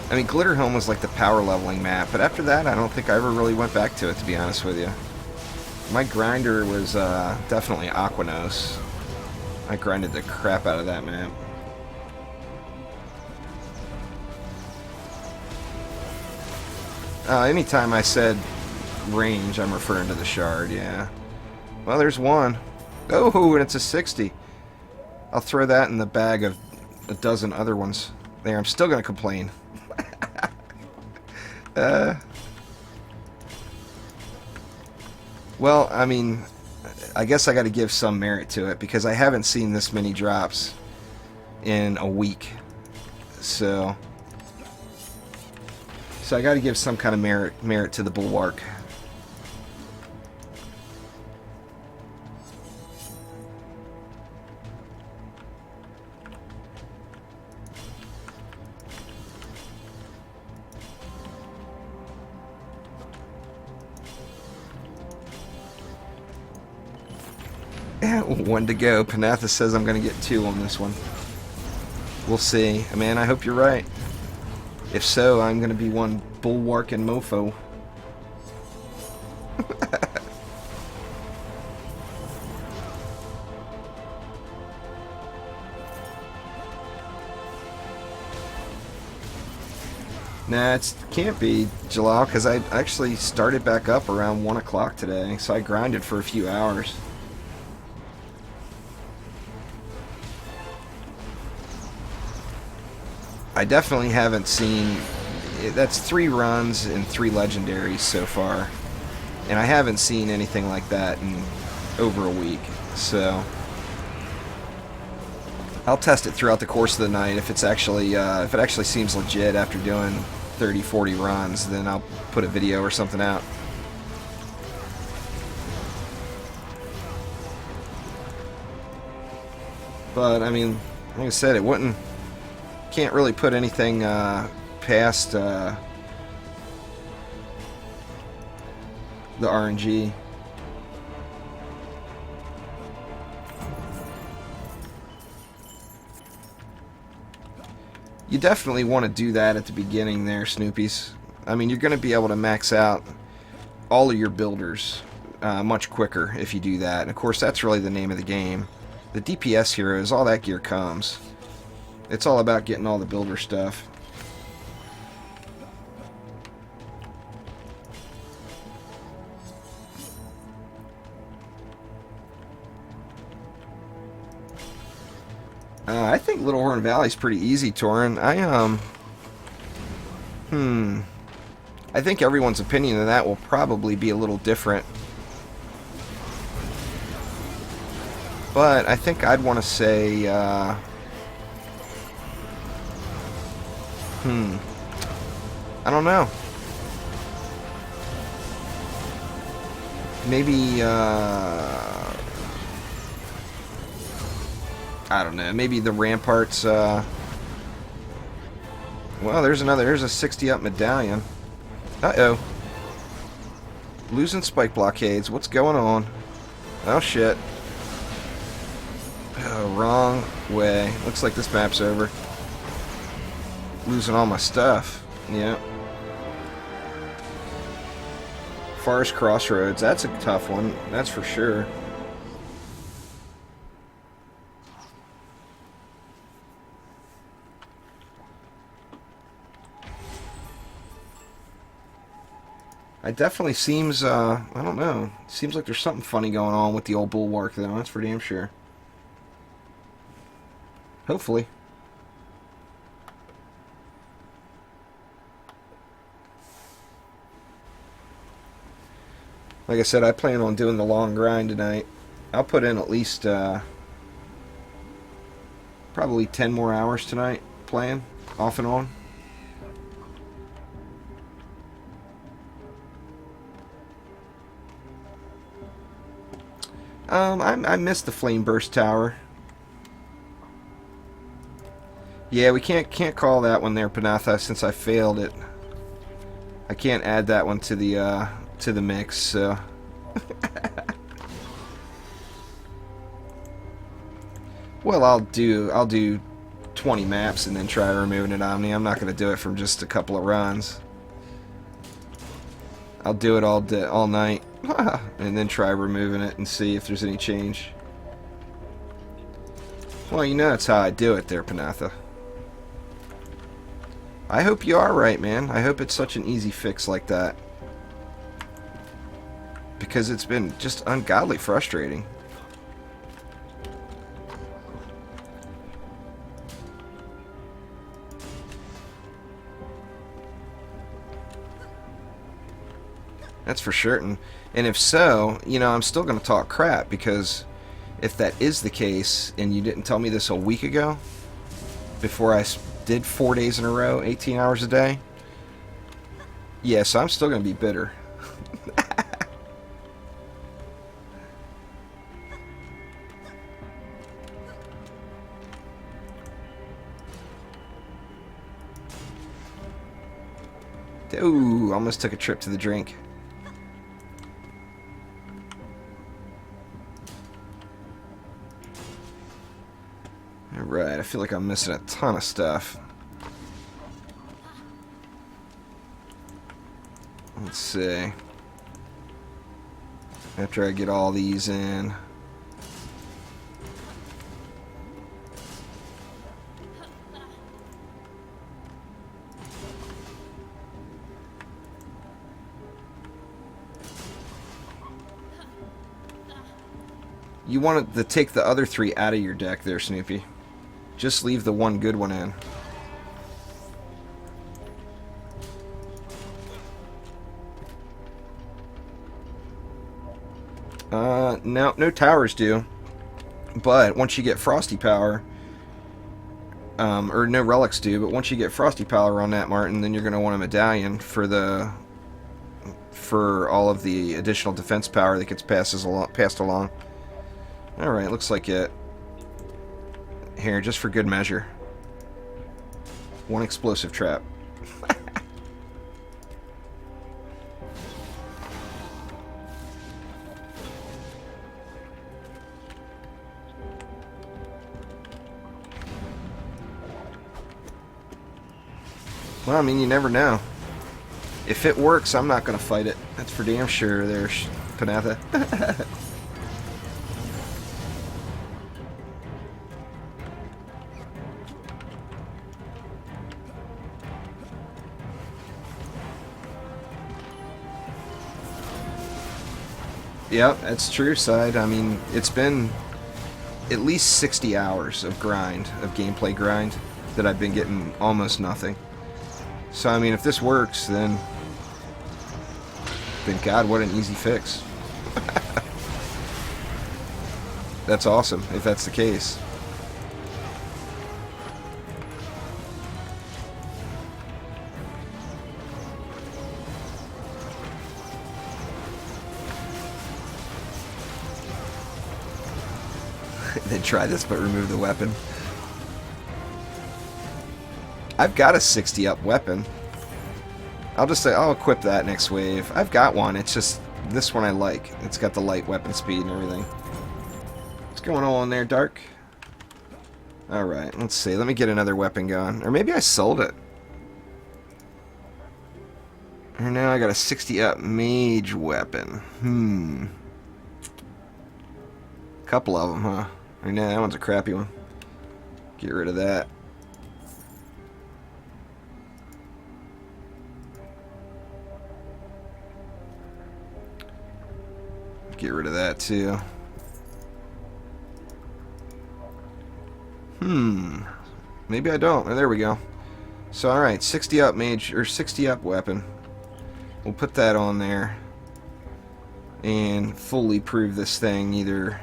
I mean, Glitterhelm was like the power leveling map, but after that, I don't think I ever really went back to it, to be honest with you. My grinder was definitely Aquanos. I grinded the crap out of that map. Anytime I said range, I'm referring to the shard, yeah. Well, there's one. Oh, and it's a 60. I'll throw that in the bag of a dozen other ones. There, I'm still going to complain. Well, I mean, I guess I got to give some merit to it, because I haven't seen this many drops in a week. So I got to give some kind of merit to the Bulwark. One to go. Panatha says I'm going to get 2 on this one. We'll see. Man, I hope you're right. If so, I'm going to be one Bulwark and mofo. Nah, it can't be, Jalal, because I actually started back up around 1 o'clock today, so I grinded for a few hours. I definitely haven't seen... That's 3 runs and 3 legendaries so far. And I haven't seen anything like that in over a week. So I'll test it throughout the course of the night. If it's actually if it actually seems legit after doing 30, 40 runs, then I'll put a video or something out. But I mean, like I said, it wouldn't... Can't really put anything past the RNG. You definitely want to do that at the beginning there, Snoopies. I mean, you're going to be able to max out all of your builders much quicker if you do that. And of course, that's really the name of the game. The DPS heroes, all that gear comes. It's all about getting all the builder stuff. I think Little Horn Valley's pretty easy, Torin. I think everyone's opinion of that will probably be a little different. But I think I'd want to say, I don't know. Maybe, I don't know. Maybe the Ramparts, well, there's a 60 up medallion. Uh-oh. Losing spike blockades. What's going on? Oh, shit. Oh, wrong way. Looks like this map's over. Losing all my stuff. Yep. Forest Crossroads. That's a tough one. That's for sure. It definitely seems, I don't know. Seems like there's something funny going on with the old Bulwark, though. That's for damn sure. Hopefully. Like I said, I plan on doing the long grind tonight. I'll put in at least, probably 10 more hours tonight, playing, off and on. I missed the Flame Burst Tower. Yeah, we can't call that one there, Panatha, since I failed it. I can't add that one to the mix, so. Well, I'll do 20 maps and then try removing it, Omni. I'm not going to do it from just a couple of runs. I'll do it all night and then try removing it and see if there's any change. Well, you know that's how I do it there, Panatha. I hope you are right, man. I hope it's such an easy fix like that. Because it's been just ungodly frustrating. That's for certain. And if so, you know, I'm still going to talk crap, because if that is the case, and you didn't tell me this a week ago, before I did 4 days in a row, 18 hours a day, yeah, so I'm still going to be bitter. Ooh, almost took a trip to the drink. Alright, I feel like I'm missing a ton of stuff. Let's see. After I get all these in. You wanted to take the other 3 out of your deck there, Snoopy. Just leave the one good one in. No towers do. But once you get Frosty Power, or no relics do, but once you get Frosty Power on that, Martin, then you're going to want a medallion for all of the additional defense power that gets passed along. Alright, looks like it. Here, just for good measure. 1 explosive trap. Well, I mean, you never know. If it works, I'm not going to fight it. That's for damn sure there, Panatha. Yep, that's true, Side. I mean, it's been at least 60 hours of gameplay grind, that I've been getting almost nothing. So, I mean, if this works, then God, what an easy fix. That's awesome, if that's the case. Then try this, but remove the weapon. I've got a 60 up weapon. I'll just say I'll equip that next wave. I've got one. It's just this one I like. It's got the light weapon speed and everything. What's going on there, Dark? Alright, let's see. Let me get another weapon going. Or maybe I sold it. And now I got a 60 up mage weapon. Couple of them, huh? Right now, that one's a crappy one. Get rid of that. Get rid of that too. Maybe I don't. Oh, there we go. So, alright, 60 up mage, or 60 up weapon. We'll put that on there. And fully prove this thing either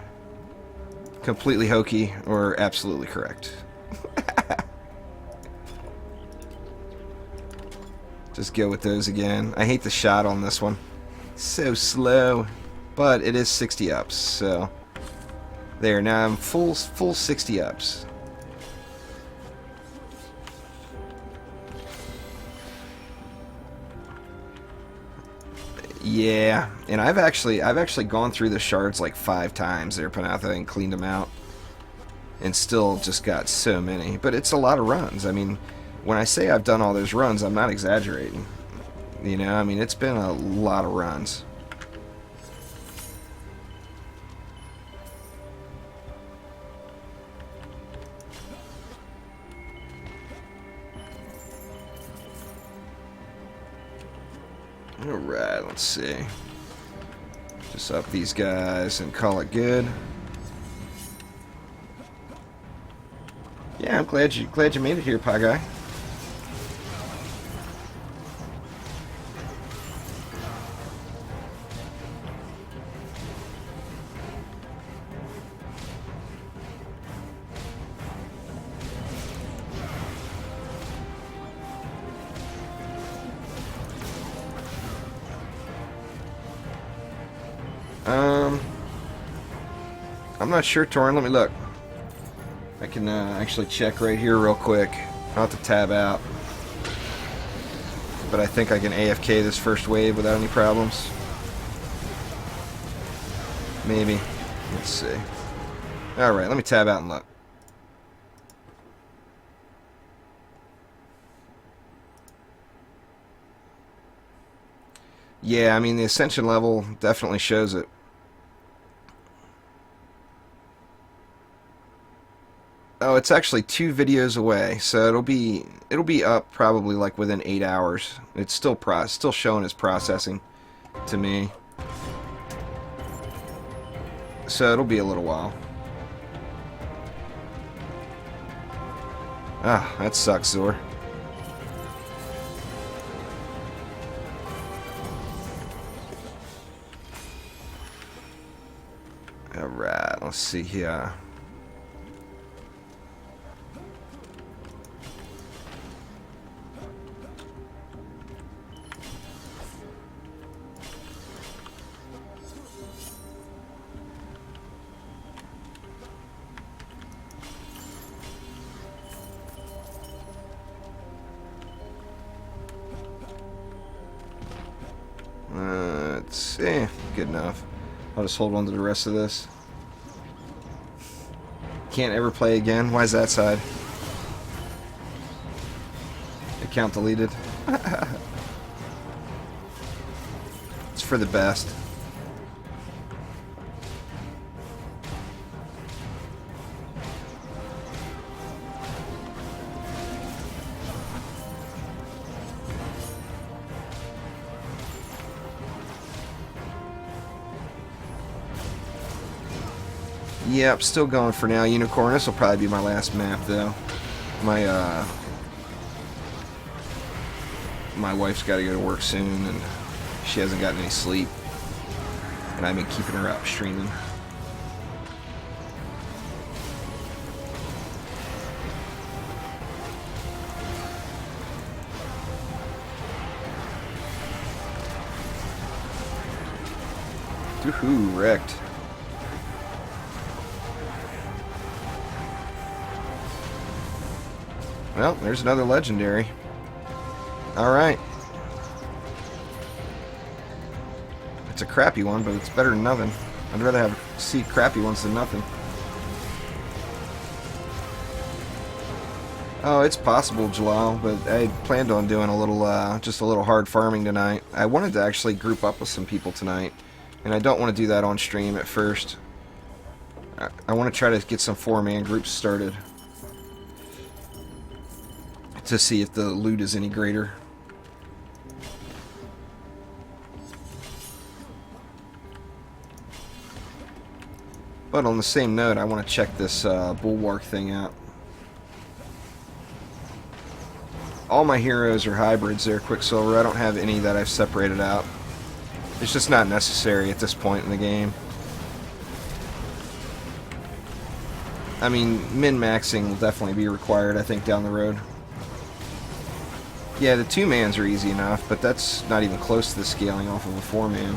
completely hokey or absolutely correct. Just go with those again. I hate the shot on this one. So slow. But it is 60 ups, so there. Now I'm full 60 ups. Yeah, and I've actually gone through the shards like 5 times there, Panatha, and cleaned them out, and still just got so many. But it's a lot of runs. I mean, when I say I've done all those runs, I'm not exaggerating. You know, I mean, it's been a lot of runs. Alright, let's see. Just up these guys and call it good. Yeah, I'm glad you made it here, Pie Guy. I'm not sure, Torin. Let me look. I can actually check right here real quick. I'll have to tab out. But I think I can AFK this first wave without any problems. Maybe. Let's see. Alright, let me tab out and look. Yeah, I mean, the ascension level definitely shows it. Oh, it's actually 2 videos away, so it'll be up probably like within 8 hours. It's still showing as processing to me, so it'll be a little while. Ah, that sucks, Zor. All right, let's see here. Let's see. Good enough. I'll just hold on to the rest of this. Can't ever play again. Why is that side? Account deleted. It's for the best. Yep, still going for now. Unicorn. This will probably be my last map, though. My wife's got to go to work soon, and she hasn't gotten any sleep. And I've been keeping her up streaming. Woohoo, wrecked. Well, there's another legendary. Alright. It's a crappy one, but it's better than nothing. I'd rather see crappy ones than nothing. Oh, it's possible, Jalal, but I planned on doing a little, just a little hard farming tonight. I wanted to actually group up with some people tonight, and I don't want to do that on stream at first. I want to try to get some 4-man groups started to see if the loot is any greater. But on the same note, I want to check this bulwark thing out. All my heroes are hybrids there, Quicksilver. I don't have any that I've separated out. It's just not necessary at this point in the game. I mean, min-maxing will definitely be required, I think, down the road. Yeah, the 2-mans are easy enough, but that's not even close to the scaling off of a 4-man.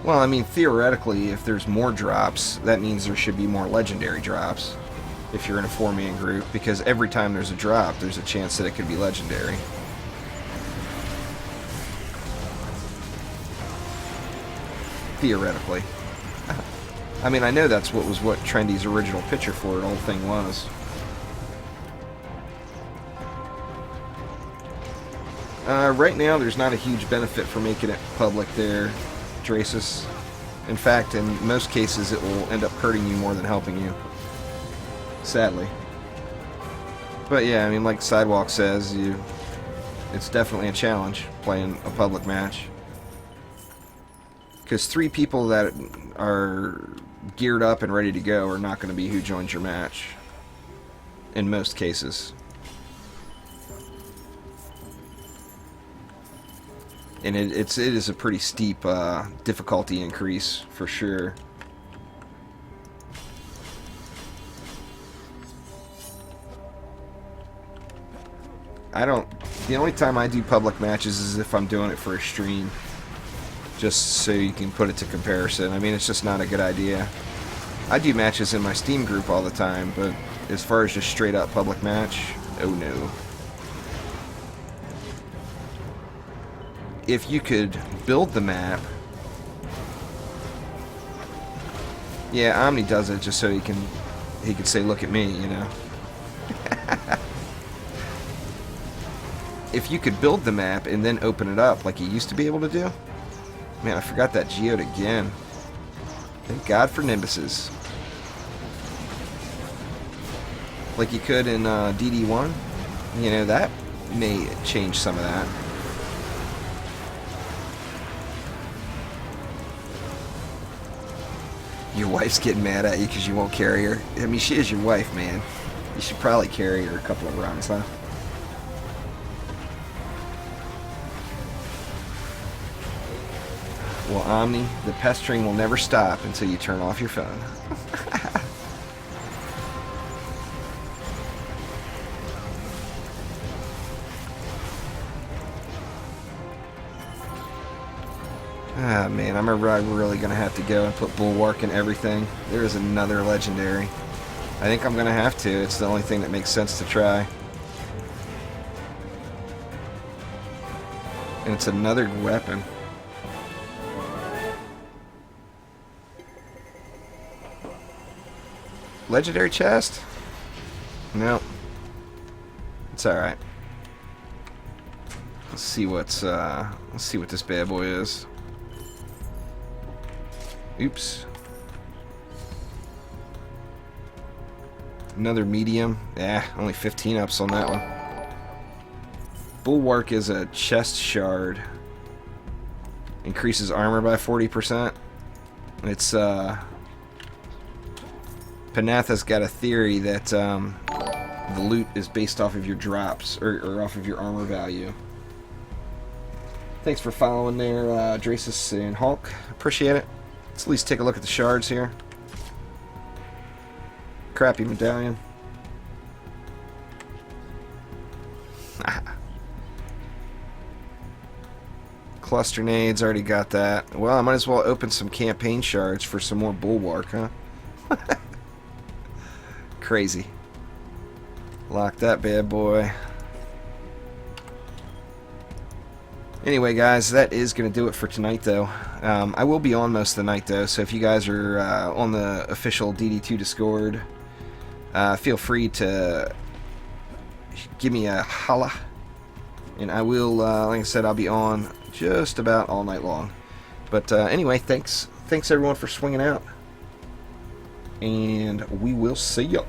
Well, I mean, theoretically, if there's more drops, that means there should be more legendary drops if you're in a 4-man group, because every time there's a drop, there's a chance that it could be legendary. Theoretically. I mean, I know that's what Trendy's original picture for the whole thing was. Right now, there's not a huge benefit for making it public there, Drasus. In fact, in most cases, it will end up hurting you more than helping you. Sadly. But yeah, I mean, like Sidewalk says, it's definitely a challenge playing a public match. Because 3 people that are geared up and ready to go are not going to be who joins your match. In most cases. And it is a pretty steep difficulty increase, for sure. The only time I do public matches is if I'm doing it for a stream. Just so you can put it to comparison. I mean, it's just not a good idea. I do matches in my Steam group all the time, but as far as just straight up public match, oh no. If you could build the map... Yeah, Omni does it just so he can say, look at me, you know. If you could build the map and then open it up like you used to be able to do... Man, I forgot that geode again. Thank God for Nimbuses. Like you could in DD1. You know, that may change some of that. Your wife's getting mad at you because you won't carry her. I mean, she is your wife, man. You should probably carry her a couple of runs, huh? Well, Omni, the pestering will never stop until you turn off your phone. Ah, man, I'm really going to have to go and put Bulwark in everything. There is another legendary. I think I'm going to have to. It's the only thing that makes sense to try. And it's another weapon. Legendary chest? No. It's alright. let's see what this bad boy is. Oops. Another medium. Only 15 ups on that one. Bulwark is a chest shard. Increases armor by 40%. It's Panatha's got a theory that the loot is based off of your drops or off of your armor value. Thanks for following there, Drasus and Hulk. Appreciate it. Let's at least take a look at the shards here. Crappy medallion. Cluster nades, already got that. Well, I might as well open some campaign shards for some more bulwark, huh? Crazy. Lock that bad boy. Anyway, guys, that is going to do it for tonight, though. I will be on most of the night, though, so if you guys are on the official DD2 Discord, feel free to give me a holla. And I will, like I said, I'll be on just about all night long. But anyway, thanks everyone for swinging out. And we will see ya.